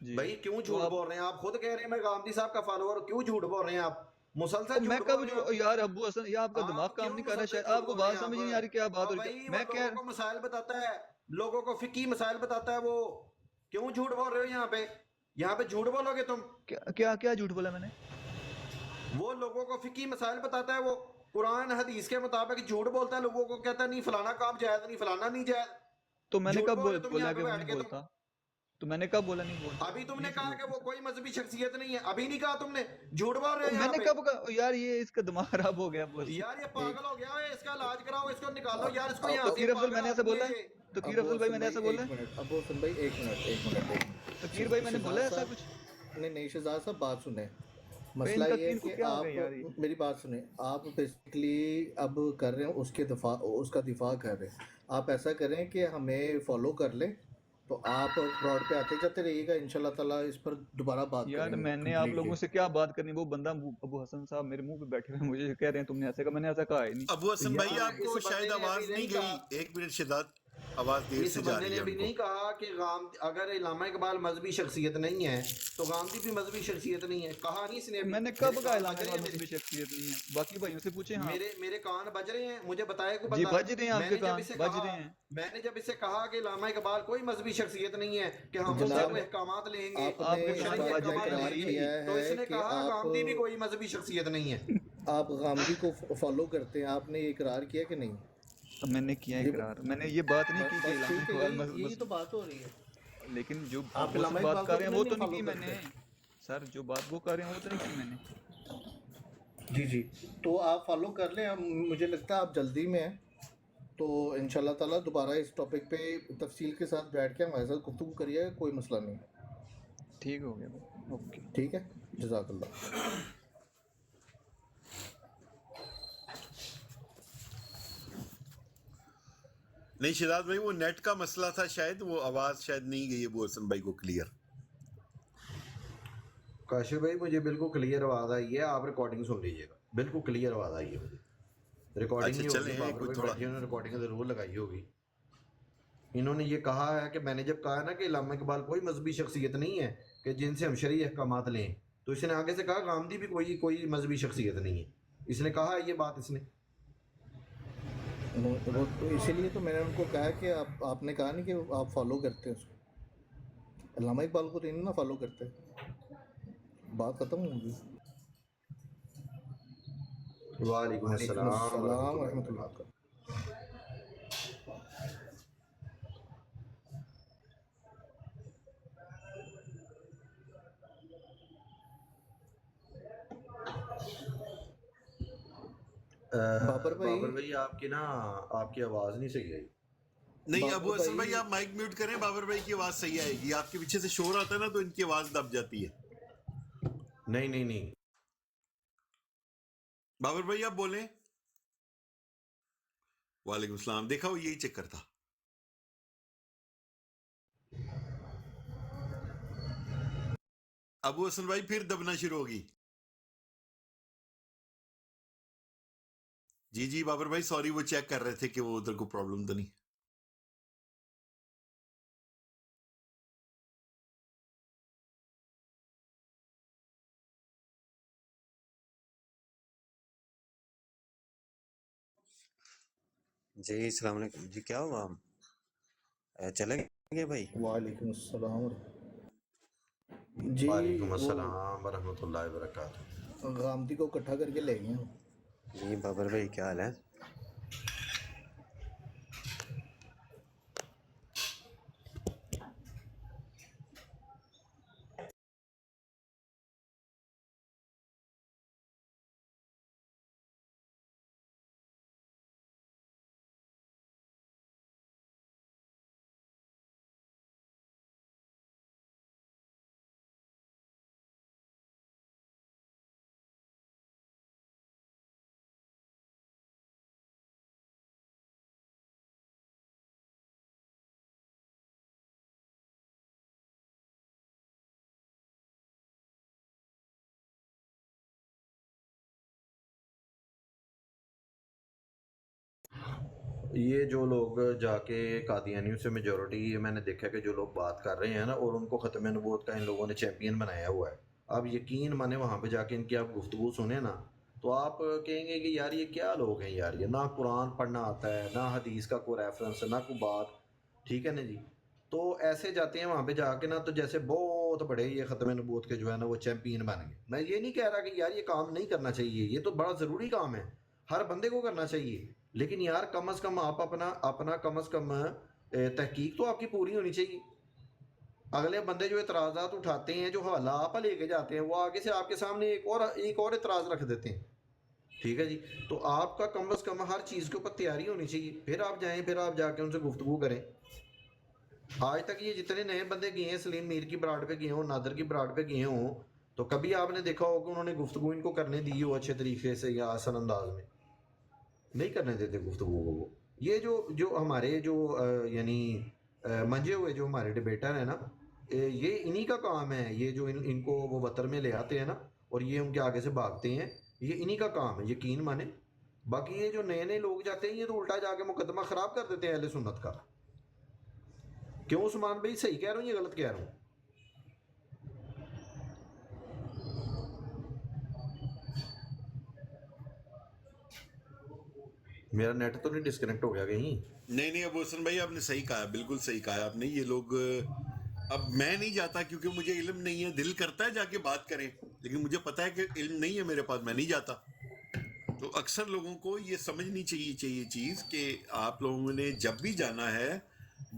जी भाई क्यों तो झूठ आप बोल रहे हैं आप? खुद कह रहे हैं मैं गांधी साहब का फॉलोअर, क्यों झूठ बोल रहे हैं आप? और मुसलसल मैं झूठ कब बोल रहे जो हैं आप। यार अब्बू हसन, या आपका दिमाग आप काम क्यों नहीं कर रहा, मुसलसल शायद झूठ आपको बोल रहे बात हैं समझ आप? नहीं आ रही क्या बात हो और रही भाई है। वो मैं लोगों कह को मसाइल बताता है, लोगों को फिकी मसाइल बताता है वो। क्यों झूठ बोल रहे हो यहाँ पे? यहाँ पे झूठ बोलोगे तुम? क्या क्या क्या झूठ बोला मैंने? वो लोगों को फिकी मसाइल बताता है, वो कुरान हदीस के मुताबिक झूठ बोलता है, लोगों को कहता है नहीं फलाना काम जायज, नहीं फलाना नहीं जायज। तो मैंने झूठ कब बोल रहे तुम बोला यहाँ कि पे वो बैठ नहीं के तुम। बोलता? तो मैंने कब बोला नहीं बोलता? अभी तुमने ये कहा शुरू कि होता वो है। कोई मजहबी शख्सियत नहीं है, अभी नहीं कहा तुमने, झूठ बोल रहे और हो यहाँ मैंने पे। कब कहा यार, ये इसका दिमाग खराब हो गया बोल। यार ये एक पागल हो गया है, इसका इलाज कराओ, इसको निकालो यार, इसको अब यहाँ से, ये तकीर अफजल पागल मैंने ऐसा आदमी बोला है है? ये। तकीर अबू अफजल भाई हसन मैंने भाई ऐसा बोला एक है? मिनट, अबू हसन भाई एक मिनट, एक मिनट, एक मिनट। तकीर भाई मैंने बोला शहजाद है ऐसा साहब, कुछ? नहीं नहीं शहजाद साहब बात सुने। भाई मसला इनका ये है इनको कि क्या हो गया यार ये? आप मेरी बात सुने, आप बेसिकली अब कर रहे हो उसका दिफा कर रहे हैं। आप ऐसा करें कि हमें फॉलो कर लें, तो आप ब्रॉड पे आते जाते रहिएगा, इंशाल्लाह ताला इस पर दोबारा बात यार करेंगे मैंने आप कंप्लीटली। लोगों से क्या बात करनी, वो बंदा अबू हसन साहब मेरे मुंह पे बैठे हुए मुझे कह रहे हैं तुमने ऐसे कहा, मैंने ऐसा कहा ही नहीं। अबू हसन भाई यार आपको इस शायद बंदे ने आवाज अभी नहीं नहीं कहा, गई, एक मिनट शहजाद, आवाज देर इस से जा बंदे रही ने है अभी उनको। नहीं कहा कि अगर इलामा इकबाल मजहबी शख्सियत नहीं है तो गांधी भी मजहबी शख्सियत नहीं है, कहा नहीं इसने अभी। मैंने मेरे कब कहा कान इलामा बज रहे इकबाल हैं मजहबी मेरे, शख्सियत नहीं है? बाकी भाइयों से पूछें। हाँ मेरे कान बज रहे हैं, मुझे बताया कोई जी बंदा। बज रहे हैं आपके मैंने जब कान, इसे बज कहा, रहे हैं। मैंने जब इसे कहा कि इलामा इकबाल कोई मजहबी शख्सियत नहीं है कि हम उससे जनाब कोई अहकामात लेंगे, आपने आपके इस कान शरई बात बज का रहे अहकामात हैं इकरार भाई। लेंगे, किया तो है इसने कि कहा आप गांधी भी कोई मजहबी शख्सियत नहीं है। आप गांधी को फॉलो करते हैं, आपने ये इकरार किया कि नहीं? अब मैंने किया ये इकरार, मैंने ये बात नहीं की कि बस इलामा ठीक है, इकबाल यही तो बात हो रही है। लेकिन जो आप वो इलामा सब बात इकबाल कर को रहे हैं क्यों वो नहीं तो नहीं फॉलो की मैंने। करते? सर जो बात वो कर रहे हैं वो तो नहीं की मैंने। जी जी, तो आप फॉलो कर लें। हम मुझे लगता है आप जल्दी में हैं, तो इंशाल्लाह ताला दोबारा इस टॉपिक पे तफसील के साथ बैठ के हमारे साथ गुफ्तगू करिएगा, कोई मसला नहीं। ठीक हो गया भाई, ओके। ठीक है, जज़ाकल्लाह। नहीं शहजाद भाई, वो नेट का मसला था शायद, वो आवाज शायद नहीं गई अबू हसन भाई को क्लियर। काशिफ भाई मुझे बिल्कुल क्लियर आवाज आई है, आप रिकॉर्डिंग सुन लीजिएगा, बिल्कुल क्लियर आवाज आई है मुझे। रिकॉर्डिंग अच्छा नहीं होगी, चलें, बाबर कोई भाई थोड़ा बैठे उन्होंने रिकॉर्डिंग जरूर लगाई होगी। इन्होंने ये कहा है कि मैंने जब कहा ना कि इलामा इकबाल कोई मजहबी शख्सियत नहीं है कि जिनसे हम शरई अहकामात लें, तो इसने आगे से कहा गांधी भी कोई मजहबी शख्सियत नहीं है, इसने कहा ये बात इसने। वो तो इसीलिए तो मैंने उनको कहा कि आपने कहा नहीं कि आप फॉलो करते हैं उसको। अल्लामा इकबाल को तो नहीं ना फॉलो करते, बात खत्म होगी। वालेकुम अस्सलाम अस्सलाम वरहमतुल्लाहि रहमतुल्लाह। वबरकातुहू। बाबर बाबर भाई, भाई आपकी ना, आपकी आवाज नहीं सही आई। नहीं। अबू बाबर हसन भाई भाई आप माइक म्यूट करें, बाबर भाई की आवाज सही आएगी। आपके पीछे से शोर आता है ना तो इनकी आवाज दब जाती है। नहीं नहीं नहीं, बाबर भाई आप बोलें। वालेकुम सलाम, देखा वो यही चक्कर था। अबू हसन भाई फिर दबना शुरू होगी। जी जी बाबर भाई सॉरी, वो चेक कर रहे थे कि वो उधर को प्रॉब्लम तो नहीं। جی السلام علیکم جی، کیا ہوا؟ چلے گئے بھائی؟ وعلیکم السلام جی وعلیکم وہ السلام ورحمۃ اللہ وبرکاتہ. غامدی کو اکٹھا کر کے لے گئے ہوں. جی بابر بھائی کیا حال ہے؟ یہ جو لوگ جا کے قادیانیوں سے میجورٹی میں نے دیکھا کہ جو لوگ بات کر رہے ہیں نا، اور ان کو ختم نبوت کا ان لوگوں نے چیمپئن بنایا ہوا ہے. اب یقین مانے وہاں پہ جا کے ان کی آپ گفتگو سنیں نا، تو آپ کہیں گے کہ یار یہ کیا لوگ ہیں یار، یہ نہ قرآن پڑھنا آتا ہے، نہ حدیث کا کوئی ریفرنس، نہ کوئی بات. ٹھیک ہے نا جی. تو ایسے جاتے ہیں وہاں پہ جا کے نا، تو جیسے بہت بڑے یہ ختم نبوت کے جو ہے نا وہ چیمپئن بن گئے. میں یہ نہیں کہہ رہا کہ یار یہ کام نہیں کرنا چاہیے، یہ تو بڑا ضروری کام ہے، ہر بندے کو کرنا چاہیے. لیکن یار کم از کم آپ اپنا کم از کم تحقیق تو آپ کی پوری ہونی چاہیے. اگلے بندے جو اعتراضات اٹھاتے ہیں، جو حوالہ آپ لے کے جاتے ہیں، وہ آگے سے آپ کے سامنے ایک اور اعتراض رکھ دیتے ہیں. ٹھیک ہے جی. تو آپ کا کم از کم ہر چیز کے اوپر تیاری ہونی چاہیے، پھر آپ جائیں، پھر آپ جا کے ان سے گفتگو کریں. آج تک یہ جتنے نئے بندے گئے ہیں، سلیم میر کی براڈ پہ گئے ہوں، نادر کی براڈ پہ گئے ہوں، تو کبھی آپ نے دیکھا ہو کہ انہوں نے گفتگو ان کو کرنے دی ہو اچھے طریقے سے یا آسان انداز میں؟ نہیں کرنے دیتے گفتگو کو. وہ یہ جو ہمارے جو یعنی منجے ہوئے جو ہمارے ڈبیٹر ہیں نا، یہ انہی کا کام ہے. یہ جو ان کو وہ وطر میں لے آتے ہیں نا، اور یہ ان کے آگے سے بھاگتے ہیں، یہ انہی کا کام ہے، یقین مانے. باقی یہ جو نئے نئے لوگ جاتے ہیں، یہ تو الٹا جا کے مقدمہ خراب کر دیتے ہیں اہل سنت کا. کیوں عثمان بھائی، صحیح کہہ رہا ہوں یا غلط کہہ رہا ہوں؟ میرا نیٹ تو نہیں ڈسکنیکٹ ہو گیا کہیں؟ نہیں ابو حسن بھائی آپ نے صحیح کہا، بالکل صحیح کہا آپ نے. یہ لوگ اب میں نہیں جاتا کیونکہ مجھے علم نہیں ہے. دل کرتا ہے جا کے بات کریں، لیکن مجھے پتا ہے کہ علم نہیں ہے میرے پاس، میں نہیں جاتا. تو اکثر لوگوں کو یہ سمجھنی چاہیے چیز کہ آپ لوگوں نے جب بھی جانا ہے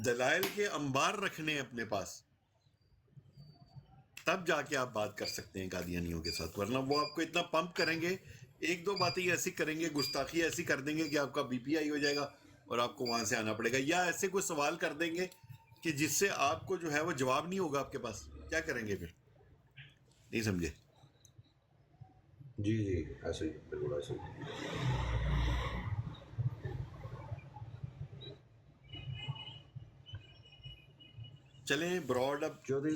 دلائل کے انبار رکھنے ہیں اپنے پاس، تب جا کے آپ بات کر سکتے ہیں قادیانیوں کے ساتھ. ورنہ وہ آپ کو اتنا پمپ کریں گے، ایک دو باتیں ایسی کریں گے، گستاخی ایسی کر دیں گے کہ آپ کا بی پی آئی ہو جائے گا اور آپ کو وہاں سے آنا پڑے گا. یا ایسے کوئی سوال کر دیں گے کہ جس سے آپ کو جو ہے وہ جواب نہیں ہوگا آپ کے پاس. کیا کریں گے پھر؟ نہیں سمجھے؟ جی ایسے ہی، بالکل ایسے ہی. چلیں براڈ. اب چودھری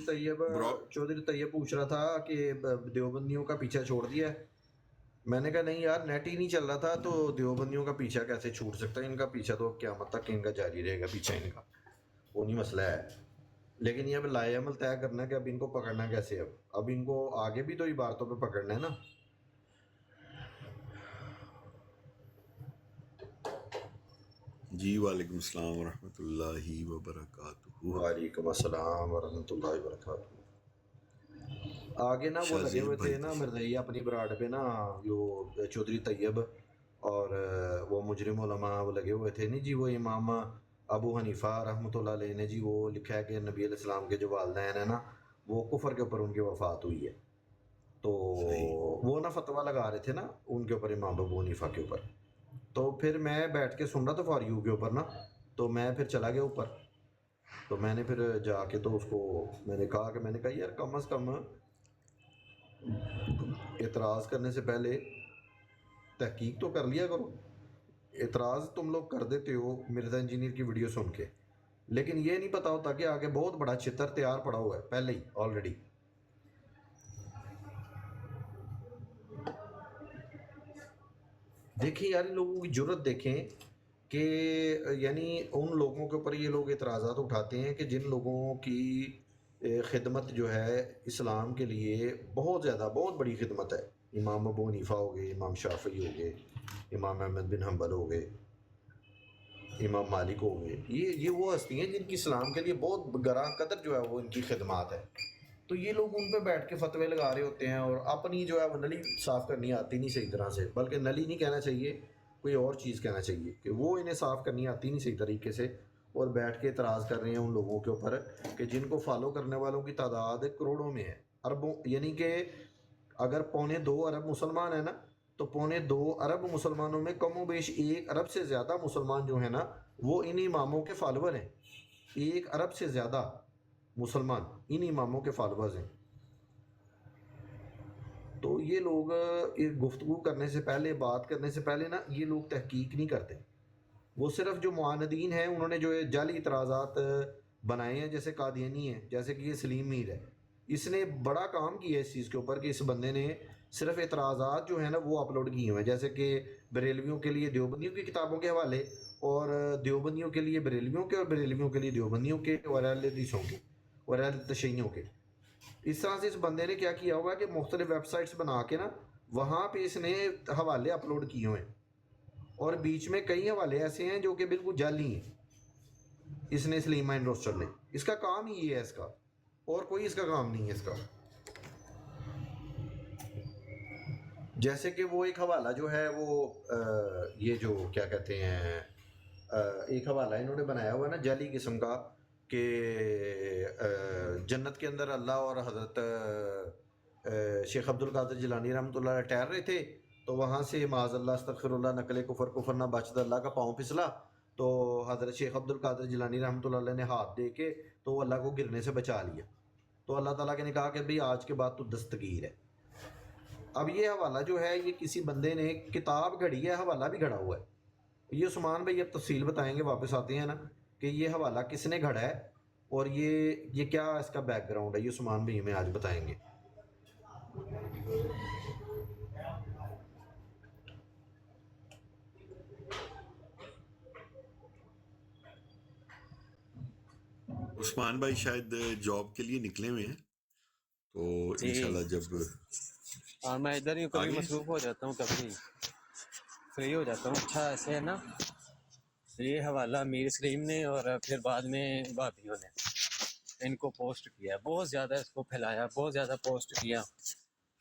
طیب پوچھ رہا تھا کہ دیوبندیوں کا پیچھا چھوڑ دیا ہے. میں نے کہا نہیں یار، نیٹ ہی نہیں چل رہا تھا، تو دیوبندیوں کا پیچھا کیسے چھوٹ سکتا ہے؟ ان کا پیچھا تو قیامت تک ان کا جاری رہے گا، پیچھا ان کا وہ نہیں مسئلہ ہے. لیکن یہ اب لائے عمل طے کرنا ہے کہ اب ان کو پکڑنا کیسے. اب ان کو آگے بھی تو عبارتوں پہ پکڑنا ہے نا. جی وعلیکم السلام ورحمۃ اللہ وبرکاتہ. وعلیکم السلام ورحمۃ اللہ وبرکاتہ. آگے نا وہ لگے شاہزیب ہوئے بھائی تھے نا مرزائی اپنی براڈ پہ نا، جو چودھری طیب اور وہ مجرم علماء وہ لگے ہوئے تھے. نہیں جی، وہ امام ابو حنیفہ رحمۃ اللہ علیہ نے جی وہ لکھا ہے کہ نبی علیہ السلام کے جو والدین ہیں نا، وہ کفر کے اوپر ان کی وفات ہوئی ہے. تو وہ نا فتویٰ لگا رہے تھے نا ان کے اوپر، امام ابو حنیفہ کے اوپر. تو پھر میں بیٹھ کے سن رہا تھا فار یو کے اوپر نا، تو میں پھر چلا گیا اوپر. تو میں نے پھر جا کے تو اس کو میں نے کہا یار کم از کم اعتراض کرنے سے پہلے تحقیق تو کر لیا کرو. اعتراض تم لوگ کر دیتے ہو مرزا انجینئر کی ویڈیو سن کے، لیکن یہ نہیں پتا ہوتا کہ آگے بہت بڑا چتر تیار پڑا ہوا ہے پہلے ہی آلریڈی. دیکھیں یار ان لوگوں کی جرت دیکھیں کہ یعنی ان لوگوں کے اوپر یہ لوگ اعتراضات اٹھاتے ہیں کہ جن لوگوں کی خدمت جو ہے اسلام کے لیے بہت زیادہ، بہت بڑی خدمت ہے. امام ابو حنیفہ ہو گئے، امام شافعی ہو گئے، امام احمد بن حنبل ہو گئے. امام مالک ہو گئے، یہ وہ ہستی ہیں جن کی اسلام کے لیے بہت گراں قدر جو ہے وہ ان کی خدمات ہے. تو یہ لوگ ان پہ بیٹھ کے فتوے لگا رہے ہوتے ہیں، اور اپنی جو ہے وہ نلی صاف کرنی آتی نہیں صحیح طرح سے، بلکہ نلی نہیں کہنا چاہیے، کوئی اور چیز کہنا چاہیے، کہ وہ انہیں صاف کرنی آتی نہیں صحیح طریقے سے، اور بیٹھ کے اعتراض کر رہے ہیں ان لوگوں کے اوپر کہ جن کو فالو کرنے والوں کی تعداد کروڑوں میں ہے، اربوں، یعنی کہ اگر 2.25 ارب مسلمان ہیں نا، تو 2.25 ارب مسلمانوں میں کم و بیش 1 ارب سے زیادہ مسلمان جو ہیں نا وہ ان اماموں کے فالوور ہیں. 1 ارب سے زیادہ مسلمان ان اماموں کے فالوورز ہیں. تو یہ لوگ گفتگو کرنے سے پہلے، بات کرنے سے پہلے نا، یہ لوگ تحقیق نہیں کرتے. وہ صرف جو معاندین ہیں انہوں نے جو جعلی اعتراضات بنائے ہیں، جیسے قادیانی ہے، جیسے کہ یہ سلیم میر ہے، اس نے بڑا کام کیا ہے اس چیز کے اوپر کہ اس بندے نے صرف اعتراضات جو ہیں نا وہ اپلوڈ کیے ہوئے ہیں، جیسے کہ بریلویوں کے لیے دیوبندیوں کی کتابوں کے حوالے، اور دیوبندیوں کے لیے بریلویوں کے، اور بریلویوں کے لیے دیوبندیوں کے، اور اہل حدیثوں کے، اور اہل تشیعوں کے. اس طرح سے اس بندے نے کیا کیا ہوگا کہ مختلف ویب سائٹس بنا کے نا وہاں پہ اس نے حوالے اپلوڈ کیے ہوئے ہیں، اور بیچ میں کئی حوالے ایسے ہیں جو کہ بالکل جعلی ہیں. اس نے سلیم مائنڈ روسٹر نے، اس کا کام ہی یہ ہے، اس کا اور کوئی اس کا کام نہیں ہے اس کا. جیسے کہ وہ ایک حوالہ جو ہے وہ یہ جو کیا کہتے ہیں، ایک حوالہ انہوں نے بنایا ہوا ہے نا جعلی قسم کا، کہ جنت کے اندر اللہ اور حضرت شیخ عبد القادر جیلانی رحمۃ اللہ علیہ ٹہر رہے تھے، تو وہاں سے معاذ اللہ استغفر اللہ نقل کفر نہ بچتا، اللہ کا پاؤں پھسلا، تو حضرت شیخ عبد القادر جیلانی رحمۃ اللہ علیہ نے ہاتھ دے کے تو وہ اللہ کو گرنے سے بچا لیا. تو اللہ تعالیٰ نے کہا کہ بھئی آج کے بعد تو دستگیر ہے. اب یہ حوالہ جو ہے یہ کسی بندے نے کتاب گھڑی ہے، حوالہ بھی گھڑا ہوا ہے. یہ عثمان بھائی اب تفصیل بتائیں گے، واپس آتے ہیں نا، کہ یہ حوالہ کس نے گھڑا ہے اور یہ کیا اس کا بیک گراؤنڈ ہے، یہ عثمان بھائی ہمیں آج بتائیں گے. عثمان بھائی شاید جاب کے لیے نکلے ہوئے ہیں، تو جی انشاءاللہ جب ہاں میں ادھر ہی کبھی آگے مصروف ہو جاتا ہوں، کبھی فری ہو جاتا ہوں. اچھا ایسے ہے نا، یہ حوالہ میر سلیم نے اور پھر بعد میں بھابھیوں نے ان کو پوسٹ کیا، بہت زیادہ اس کو پھیلایا، بہت زیادہ پوسٹ کیا.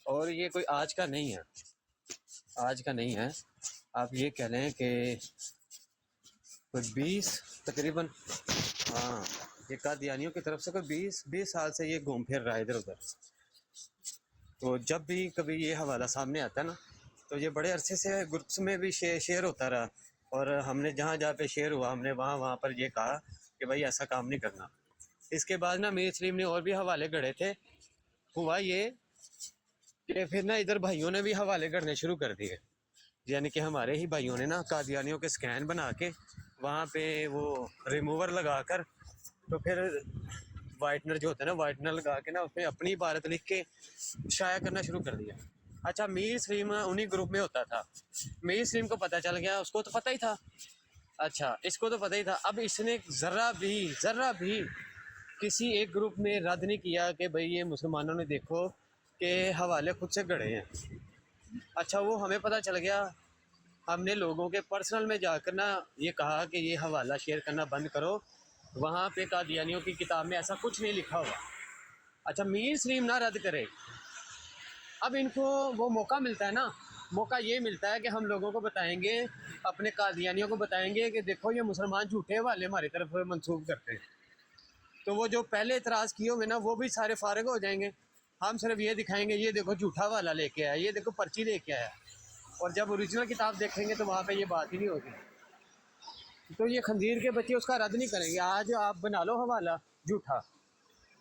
اور یہ کوئی آج کا نہیں ہے، آج کا نہیں ہے. آپ یہ کہہ لیں کہ کوئی 20 تقریباً، ہاں یہ قادیانیوں کی طرف سے کوئی 20 سال سے یہ گھوم پھر رہا ہے ادھر ادھر. تو جب بھی کبھی یہ حوالہ سامنے آتا ہے نا، تو یہ بڑے عرصے سے گروپس میں بھی شیئر ہوتا رہا، اور ہم نے جہاں جہاں پہ شیئر ہوا ہم نے وہاں پر یہ کہا کہ بھائی ایسا کام نہیں کرنا. اس کے بعد نا میر سلیم نے اور بھی حوالے گڑھے تھے. ہوا یہ کہ پھر نا ادھر بھائیوں نے بھی حوالے گڑھنے شروع کر دیے، یعنی کہ ہمارے ہی بھائیوں نے نا قادیانیوں کے سکین بنا کے وہاں پہ وہ ریموور لگا کر، تو پھر وائٹنر جو ہوتا ہے نا، وائٹنر لگا کے نا اس میں اپنی عبارت لکھ کے شائع کرنا شروع کر دیا. اچھا میر سلیم انہی گروپ میں ہوتا تھا، میر سلیم کو پتہ چل گیا، اس کو تو پتہ ہی تھا، اچھا اس کو تو پتہ ہی تھا. اب اس نے ذرہ بھی کسی ایک گروپ میں رد نہیں کیا کہ بھئی یہ مسلمانوں نے دیکھو کہ حوالے خود سے گڑھے ہیں. اچھا وہ ہمیں پتہ چل گیا، ہم نے لوگوں کے پرسنل میں جا کر نا یہ کہا کہ یہ حوالہ شیئر کرنا بند کرو، وہاں پہ قادیانیوں کی کتاب میں ایسا کچھ نہیں لکھا ہوا. اچھا میر سلیم نہ رد کرے، اب ان کو وہ موقع ملتا ہے نا، موقع یہ ملتا ہے کہ ہم لوگوں کو بتائیں گے، اپنے قادیانیوں کو بتائیں گے کہ دیکھو یہ مسلمان جھوٹے حوالے ہماری طرف منسوب کرتے ہیں. تو وہ جو پہلے اعتراض کیے ہوئے نا وہ بھی سارے فارغ ہو جائیں گے. ہم صرف یہ دکھائیں گے، یہ دیکھو جھوٹا حوالہ لے کے آیا، یہ دیکھو پرچی لے کے آیا، اور جب اوریجنل کتاب دیکھیں گے تو وہاں پہ یہ بات ہی نہیں ہوگی. تو یہ خنزیر کے بچے اس کا رد نہیں کریں گے. آج آپ بنا لو حوالہ جھوٹا،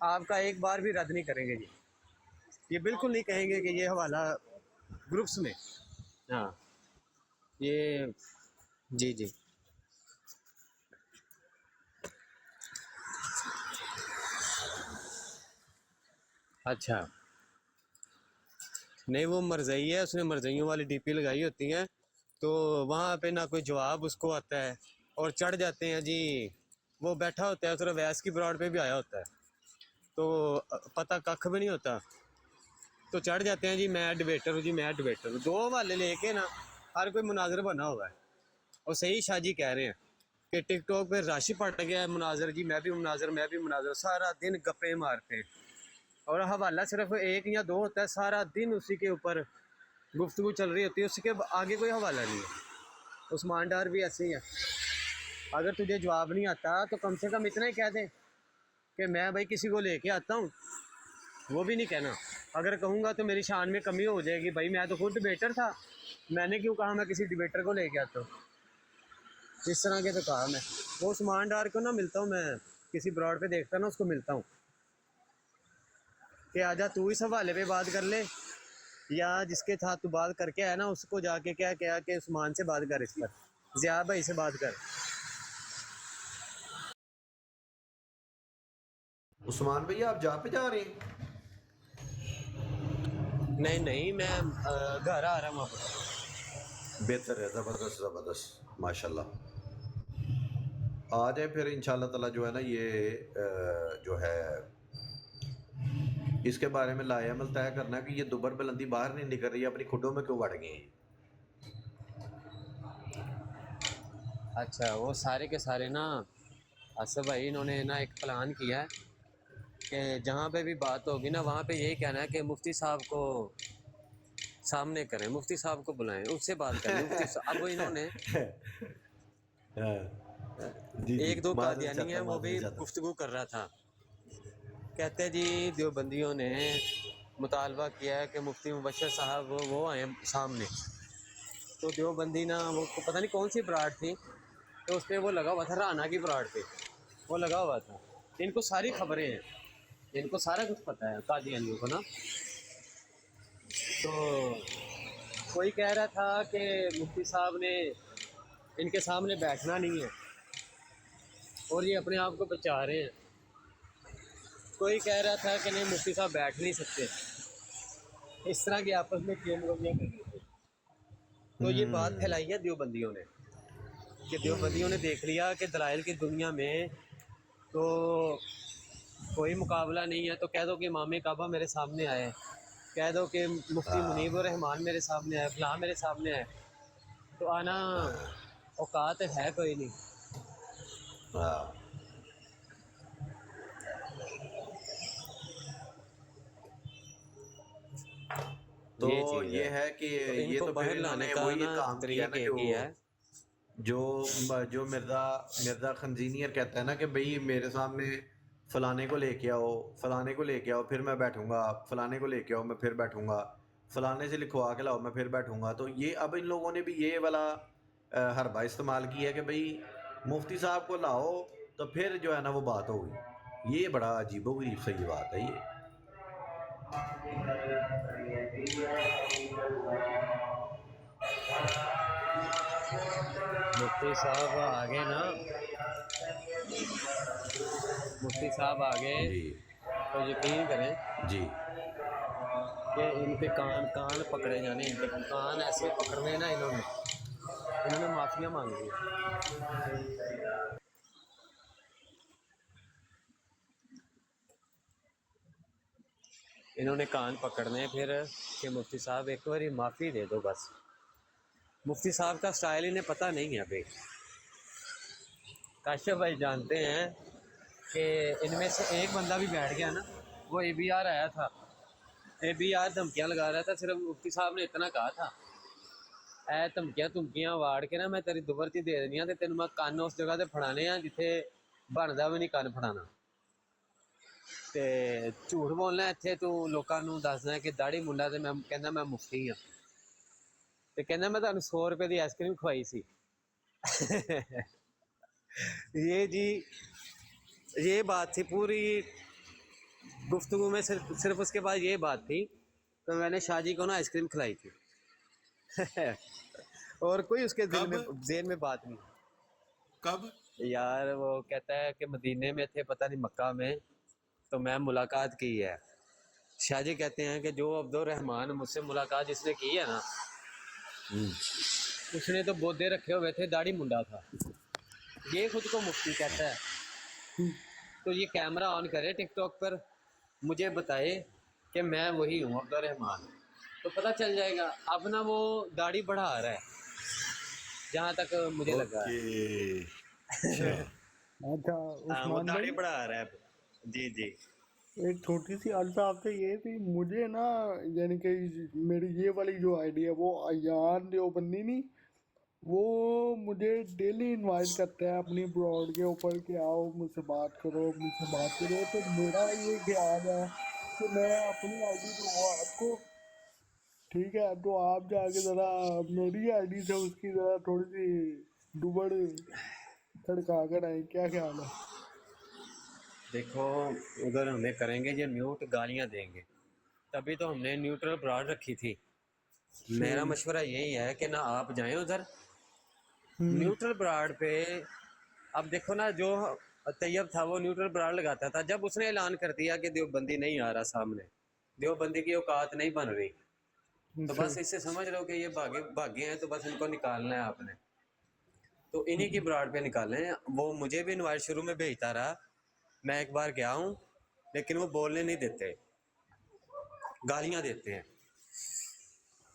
آپ کا ایک بار بھی رد نہیں کریں گے. یہ بالکل نہیں کہیں گے کہ یہ حوالہ گروپس میں، ہاں یہ جی جی اچھا نہیں وہ مرزئی ہے، اس نے مرزئیوں والی ڈی پی لگائی ہوتی ہیں، تو وہاں پہ نہ کوئی جواب اس کو آتا ہے، اور چڑھ جاتے ہیں جی، وہ بیٹھا ہوتا ہے صرف ویس کی براڈ پہ بھی آیا ہوتا ہے تو پتہ ککھ بھی نہیں ہوتا، تو چڑھ جاتے ہیں جی میں ڈبیٹر ہوں، جی میں ڈبیٹر ہوں. 2 حوالے لے کے نا ہر کوئی مناظر بنا ہوا ہے، اور صحیح شاہ جی کہہ رہے ہیں کہ ٹک ٹاک پہ رش پڑ گیا ہے مناظر جی، میں بھی مناظر، سارا دن گپے مارتے ہیں اور حوالہ صرف ایک یا دو ہوتا ہے، سارا دن اسی کے اوپر گفتگو چل رہی ہوتی ہے، اس کے آگے کوئی حوالہ نہیں ہے۔ عثمان ڈار بھی ایسے ہی ہے، اگر تجھے جواب نہیں آتا تو کم سے کم اتنا ہی کہہ دے کہ میں بھائی کسی کو لے کے آتا ہوں، وہ بھی نہیں کہنا۔ اگر کہوں گا تو میری شان میں کمی ہو جائے گی، بھائی میں تو خود ڈبیٹر تھا، میں نے کیوں کہا میں کسی ڈبیٹر کو لے کے آتا ہوں، اس طرح کے تو کہا میں۔ وہ عثمان ڈار کو نہ ملتا ہوں میں، کسی براڈ پہ دیکھتا نا اس کو ملتا ہوں کہ آجا تو اس حوالے پہ بات کر لے، یا جس کے ساتھ تو بات کر کے آیا نا اس کو جا کے کیا کہ عثمان سے بات کر، اس پر ضیاء بھائی سے بات کر۔ عثمان بھائی آپ جا پہ جا رہے ہیں؟ نہیں میں گھر آ رہا ہوں واپس۔ بہتر ہے، زبردست ماشاءاللہ۔ آ جائیں پھر انشاءاللہ تعالیٰ جو ہے نا یہ جو ہے اس کے بارے میں لائے عمل طے کرنا ہے کہ یہ دوبر بلندی باہر نہیں نکل رہی ہے، اپنی کھڈوں میں کیوں بڑھ گئی ہیں؟ اچھا وہ سارے کے سارے نا اصل بھائی انہوں نے نا ایک پلان کیا ہے کہ جہاں پہ بھی بات ہوگی نا وہاں پہ یہی کہنا ہے کہ مفتی صاحب کو سامنے کریں، مفتی صاحب کو بلائیں، اس سے بات کریں مفتی صاحب۔ اب انہوں نے ایک دو قادیانی ہیں وہ بھی گفتگو کر رہا تھا، کہتے جی دیوبندیوں نے مطالبہ کیا ہے کہ مفتی مبشر صاحب وہ آئیں سامنے، تو دیوبندی نا وہ پتہ نہیں کون سی براڈ تھی، تو اس پہ وہ لگا ہوا تھا، رانا کی براڈ پہ وہ لگا ہوا تھا۔ ان کو ساری خبریں ہیں، ان کو سارا کچھ پتہ ہے قادیانیوں کو نا۔ تو کوئی کہہ رہا تھا کہ مفتی صاحب نے ان کے سامنے بیٹھنا نہیں ہے اور یہ اپنے آپ کو بچا رہے ہیں، کوئی کہہ رہا تھا کہ نہیں مفتی صاحب بیٹھ نہیں سکتے، اس طرح کی آپس میں کیوں گویاں کر رہی تھی۔ تو یہ بات پھیلائی ہے دیوبندیوں نے کہ دیوبندیوں نے دیکھ لیا کہ دلائل کی دنیا میں تو کوئی مقابلہ نہیں ہے، تو کہہ دو کہ امام کعبہ میرے سامنے آئے، کہہ دو کہ مفتی منیب الرحمان میرے سامنے آئے، فلاں میرے سامنے آئے، تو آنا اوقات ہے کوئی نہیں۔ تو یہ چیز یہ ہے کہ ان یہ کو تو باہر پھر انہوں لانے نے کا وہی نا کام کیا نا طریقہ یہ ہے۔ جو مرزا خنزینیر کہتا ہے نا کہ بھئی میرے سامنے فلانے کو لے کے آؤ، فلانے کو لے کے آؤ پھر میں بیٹھوں گا، فلانے کو لے کے آؤ میں پھر بیٹھوں گا، فلانے سے لکھوا کے لاؤ میں پھر بیٹھوں گا۔ تو یہ اب ان لوگوں نے بھی یہ والا حربہ استعمال کی ہے کہ بھئی مفتی صاحب کو لاؤ تو پھر جو ہے نا وہ بات ہوگی۔ یہ بڑا عجیب و غریب صحیح بات ہے یہ۔ مفتی صاحب آگے نا، مفتی صاحب آگے جی تو یقین کریں جی کہ ان کے کان پکڑے جانے، ان کے کان ایسے پکڑنے نا انہوں نے معافیاں مانگی ہیں۔ انہوں نے کان پکڑنے پھر کہ مفتی صاحب ایک باری معافی دے دو بس۔ مفتی صاحب کا سٹائل انہیں پتہ نہیں ہے ابھی۔ کاشف بھائی جانتے ہیں کہ ان میں سے ایک بندہ بھی بیٹھ گیا نا، وہ اے بی آر آیا تھا، اے بی آر دھمکیاں لگا رہا تھا، صرف مفتی صاحب نے اتنا کہا تھا اے دھمکیاں واڑ کے نا میں تیری دوبرتی دے دینی تے تینوں میں کان اس جگہ تے پھڑانے ہیں جتھے بندا بھی نہیں کان پھڑانا، تے جھوٹ بولنا اتنے تو لوکاں نوں دسنا ہے کہ داڑھی منڈا تے میں کہنا میں مفتی ہاں، تے کہنا میں تانوں 100 روپے دی آئس کریم کھوائی سی۔ یہ جی یہ بات تھی پوری گفتگو میں، صرف اس کے بعد یہ بات تھی تو میں نے شاہ جی کو نا آئس کریم کھلائی تھی۔ اور کوئی اس کے دل میں ذہن میں بات نہیں۔ کب؟ یار وہ کہتا ہے کہ مدینے میں تھے پتہ نہیں مکہ میں تو میں ملاقات کی ہے۔ شاہ جی کہتے ہیں کہ جو عبد الرحمان مجھ سے ملاقات جس نے کی ہے نا اس نے تو بودے رکھے ہوئے تھے، داڑھی منڈا تھا، یہ خود کو مفتی کہتا ہے۔ تو یہ کیمرہ آن کرے ٹک ٹاک پر، مجھے بتائے کہ میں وہی ہوں عبد الرحمان، تو پتہ چل جائے گا۔ اب نا وہ داڑھی بڑھا رہا ہے جہاں تک مجھے لگا ہے، अच्छा अच्छा हाँ, वो उस्मान दाढ़ी भाई, बढ़ा रहा है। जी जी। एक छोटी सी अर्ज आपसे ये थी, मुझे ना यानी कि मेरी ये वाली जो आइडिया, वो अयान देवबंदी नहीं, वो मुझे डेली इनवाइट करता है अपनी ब्रॉड के ऊपर कि आओ मुझसे बात करो, मुझसे बात करो। तो मेरा ये ख्याल है कि मैं अपनी आईडी दूंगा आपको, ठीक है? तो आप जाके ज़रा मेरी आईडी से उसकी ज़रा थोड़ी सी दुबड़ खड़का कर आए, क्या ख्याल है? देखो, अगर हमें करेंगे ये म्यूट, गालियां देंगे, तभी तो हमने न्यूट्रल ब्राड रखी थी। मेरा सही। मशवरा यही है कि ना आप जाएं उधर हम्म। न्यूट्रल ब्राड पे। अब देखो ना, जो तैयब था वो न्यूट्रल ब्राड लगाता था, जब उसने ऐलान कर दिया कि देवबंदी नहीं आ रहा सामने, देवबंदी की औकात नहीं बन रही, तो सही। बस इससे समझ लो कि ये भागे भागे हैं, तो बस इनको निकालना है आपने। तो इन्हीं की ब्राड पे निकालना है। वो मुझे भी इनवाइट शुरू में भेजता रहा, मैं एक बार गया हूँ, लेकिन वो बोलने नहीं देते, गालियां देते हैं।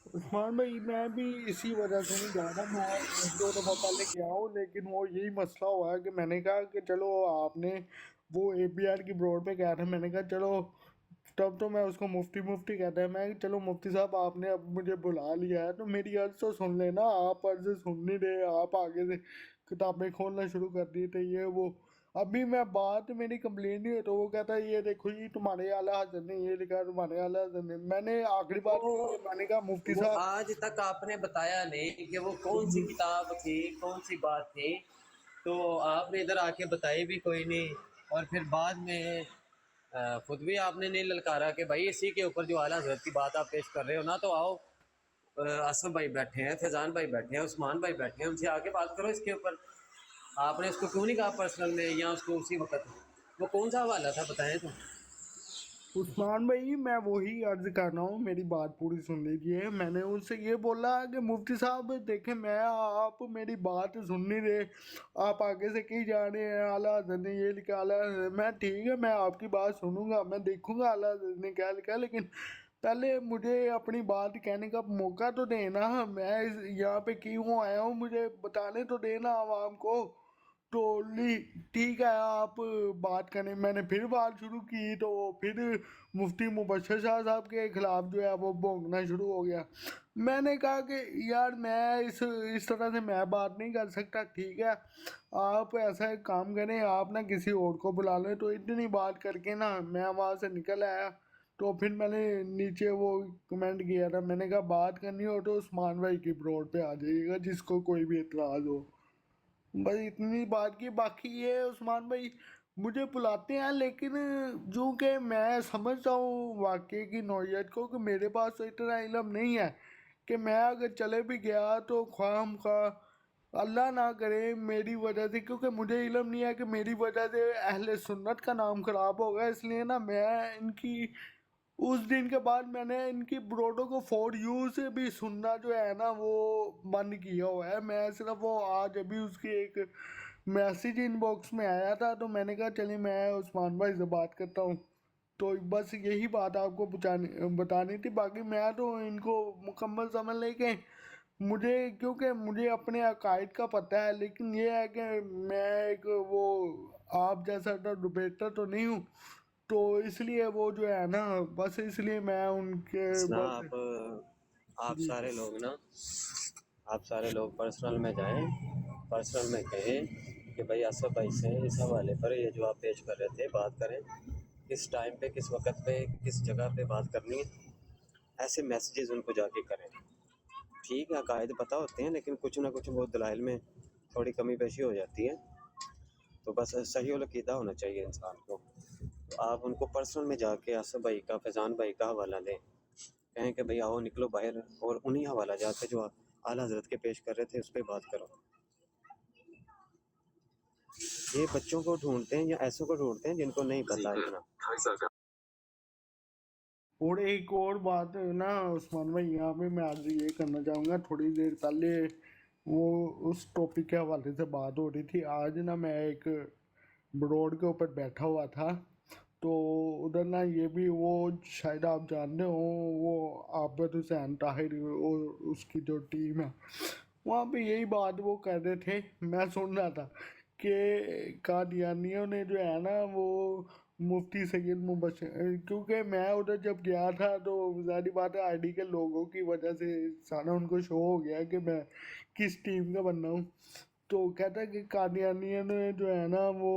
उस्मान भाई, मैं भी इसी वजह से नहीं जा रहा। मैं एक दो दफ़ा पहले गया हूँ, लेकिन वो यही मसला हुआ है कि मैंने कहा कि चलो आपने वो APR की ब्रॉड पे गया था, मैंने कहा चलो, तब तो मैं उसको मुफ्ती मुफ्ती कहता है, मैं चलो मुफ्ती साहब आपने अब मुझे बुला लिया है तो मेरी अर्ज़ तो सुन लेना। आप अर्ज़ सुन नहीं रहे, आप आगे से किताबें खोलना शुरू कर दिए थे, ये वो। अभी मैं बात मेरी कंप्लेन नहीं है तो वो कहता है ये देखो जी तुम्हारे आला हज़रत ने ये लिखा है, तुम्हारे आला हज़रत ने। मैंने आखिरी बात की वो है, मैंने कहा मुफ्ती वो साहब। आज तक आपने बताया नहीं कि वो कौन सी किताब थी, कौन सी बात थी। तो आपने इधर आके बताई भी कोई नहीं, और फिर बाद में खुद भी आपने नहीं ललकारा कि भाई इसी के ऊपर जो आला हज़रत की बात आप पेश कर रहे हो ना, तो आओ, असफ भाई बैठे हैं, फैज़ान भाई बैठे हैं, उस्मान भाई बैठे हैं, उनसे आके बात करो इसके ऊपर। आपने उसको क्यों नहीं कहा पर्सनल में, या उसको उसी वक्त? वो कौन सा हवाला था बताएं तो। उस्मान भाई, मैं वही अर्ज कर रहा हूँ, मेरी बात पूरी सुन लीजिए। मैंने उनसे ये बोला कि मुफ्ती साहब देखें, मैं आप मेरी बात सुन नहीं रहे, आप आगे से कहीं जा रहे हैं आला हज़रत ने ये लिखा, आला हज़रत। मैं ठीक है, मैं आपकी बात सुनूंगा, मैं देखूंगा आला हज़रत ने क्या लिखा, लेकिन पहले मुझे अपनी बात कहने का मौका तो देना। मैं यहाँ पे क्यों आया हूँ मुझे बताने तो देना आवाम को। तो ठीक है, आप बात करें। मैंने फिर बात शुरू की तो फिर मुफ्ती मुबशर शाह साहब के खिलाफ जो है वो भौंकना शुरू हो गया। मैंने कहा कि यार मैं इस तरह से मैं बात नहीं कर सकता, ठीक है? आप ऐसा एक काम करें, आप ना किसी और को बुला लें। तो इतनी बात करके ना मैं वहाँ से निकल आया। तो फिर मैंने नीचे वो कमेंट किया था, मैंने कहा बात करनी हो तो उस्मान भाई की ब्रॉड पे आ जाइएगा, जिसको कोई भी एतराज़ हो। बस इतनी बात की। बाकी ये उस्मान भाई मुझे बुलाते हैं, लेकिन जो कि मैं समझता हूँ वाकई की नौयत को, कि मेरे पास तो इतना इल्म नहीं है कि मैं अगर चले भी गया तो ख्वाह अल्लाह ना करे मेरी वजह से, क्योंकि मुझे इल्म नहीं है कि मेरी वजह से अहले सुन्नत का नाम ख़राब होगा। इसलिए ना मैं इनकी उस दिन के बाद मैंने इनकी ब्रोडो को फॉर यू से भी सुनना जो है ना वो बंद किया हुआ है। मैं सिर्फ वो आज अभी उसकी एक मैसेज इनबॉक्स में आया था तो मैंने कहा चलिए मैं उस्मान भाई से बात करता हूँ। तो बस यही बात आपको बतानी थी। बाकी मैं तो इनको मुकम्मल समझ लेके मुझे, क्योंकि मुझे अपने अकायद का पता है, लेकिन ये है कि मैं एक वो आप जैसा तो डिबेटर तो नहीं हूँ। तो इसलिए वो जो है ना, बस इसलिए मैं उनके बस ना बस। आप जी। सारे लोग ना, आप सारे लोग पर्सनल में जाएं, पर्सनल में कहें कि भाई आसफ भाई से इस हवाले पर ये जो आप पेश कर रहे थे बात करें, किस टाइम पे, किस वक्त पे, किस जगह पे बात करनी है। ऐसे मैसेजेस उनको जाके करें। ठीक है, अकायद पता होते हैं, लेकिन कुछ ना कुछ वो दलाइल में थोड़ी कमी पेशी हो जाती है। तो बस सही अकीदा होना चाहिए इंसान को। तो आप उनको पर्सनल में जाके आसफ भाई का, फैज़ान भाई का हवाला दें, कहें कि भाई आओ निकलो बाहर, और उन्हीं हवाला जाके जो आला हज़रत के पेश कर रहे थे उस पर बात करो। ये बच्चों को ढूंढते हैं या ऐसों को ढूंढते हैं जिनको नहीं पता इतना। और एक और बात है ना उस्मान भाई, यहाँ पे मैं आज ये करना चाहूँगा। थोड़ी देर पहले वो उस टॉपिक के हवाले से बात हो रही थी। आज ना मैं एक ब्रोड के ऊपर बैठा हुआ था, तो उधर ना ये भी वो शायद आप जानते हो, वो आबिद हुसैन ताहिर और उसकी जो टीम है, वहाँ पे यही बात वो कर रहे थे, मैं सुन रहा था کہ قادیانیوں نے جو ہے نا وہ مفتی سید مبشر، کیونکہ میں ادھر جب گیا تھا تو ظاہری بات ہے آئی ڈی کے لوگوں کی وجہ سے سارا ان کو شو ہو گیا کہ میں کس ٹیم کا بننا ہوں، تو کہتا ہے کہ قادیانیوں نے جو ہے نا وہ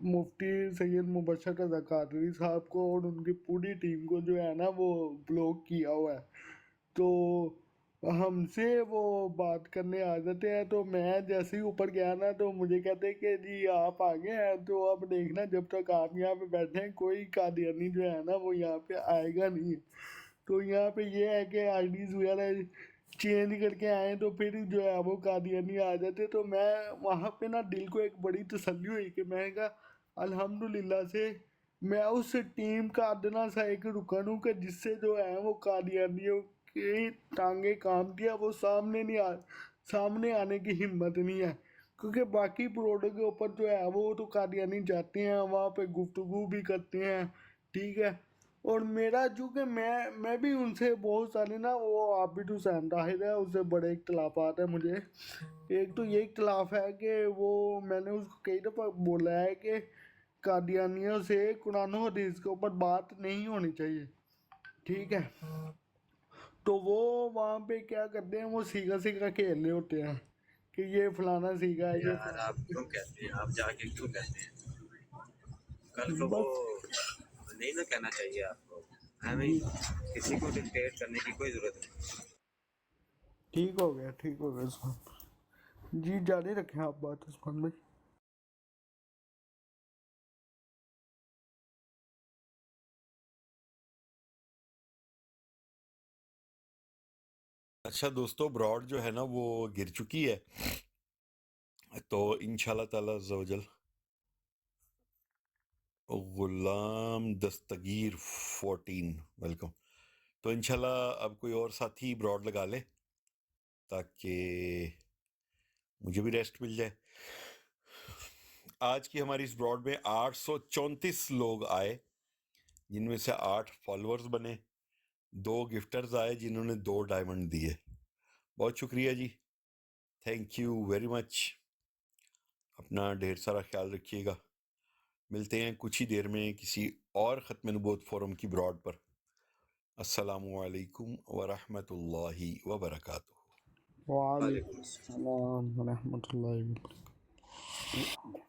مفتی سید مبشر رضا قادری صاحب کو اور ان کی پوری ٹیم کو جو ہے نا وہ بلاک کیا ہوا ہے، تو ہم سے وہ بات کرنے آ جاتے ہیں، تو میں جیسے ہی اوپر گیا نا تو مجھے کہتے ہیں کہ جی آپ آگے ہیں تو اب دیکھنا جب تک آپ یہاں پہ بیٹھے ہیں کوئی قادیانی جو ہے نا وہ یہاں پہ آئے گا نہیں، تو یہاں پہ یہ ہے کہ آئی ڈیز وغیرہ چینج کر کے آئیں تو پھر جو ہے وہ قادیانی آ جاتے، تو میں وہاں پہ نا دل کو ایک بڑی تسلی ہوئی کہ میں نے کہا الحمدللہ سے میں اس ٹیم کا ادنا سا ایک رکن ہوں کہ جس سے جو ہے وہ قادیانیوں کی ٹانگیں کام کیا، وہ سامنے آنے کی ہمت نہیں ہے، کیونکہ باقی پروڈکٹ کے اوپر جو ہے وہ تو قادیانی جاتے ہیں وہاں پہ گفتگو بھی کرتے ہیں، ٹھیک ہے، اور میرا چونکہ میں بھی ان سے بہت سارے نا وہ عابد حسین طاہر ہے اس سے بڑے اختلافات ہیں مجھے، ایک تو یہ اختلاف ہے کہ وہ میں نے اس کو کئی دفعہ بولا ہے کہ قادیانیوں سے قرآن و حدیث کے اوپر بات نہیں ہونی چاہیے، ٹھیک ہے، تو وہ وہاں پہ کیا کرتے ہیں وہ سیکھا سیکھا کھیل رہے ہوتے ہیں کہ یہ فلانا سیکھا ہے یہ یار آپ کیوں کہتے ہیں، آپ جا کے کیوں کہتے ہیں؟ کل کو وہ بس نہیں نا کہنا چاہیے آپ کو، ہمیں جی کسی کو ڈکٹیٹ کرنے کی کوئی ضرورت نہیں۔ ٹھیک ہو گیا عثمان جی، جاری رکھیں آپ بات عثمان بھائی۔ اچھا دوستو، براڈ جو ہے نا وہ گر چکی ہے، تو انشاءاللہ تعالی عز و جل غلام دستگیر 14 ویلکم، تو انشاءاللہ اب کوئی اور ساتھی براڈ لگا لے تاکہ مجھے بھی ریسٹ مل جائے۔ آج کی ہماری اس براڈ میں 834 لوگ آئے، جن میں سے 8 فالورز بنے، 2 گفٹرز آئے جنہوں نے 2 ڈائمنڈ دیے، بہت شکریہ جی، تھینک یو ویری مچ۔ اپنا ڈھیر سارا خیال رکھیے گا، ملتے ہیں کچھ ہی دیر میں کسی اور ختم نبوت فورم کی براڈ پر۔ السلام علیکم ورحمۃ اللہ وبرکاتہ۔ وعلیکم السلام ورحمۃ اللہ وبرکاتہ۔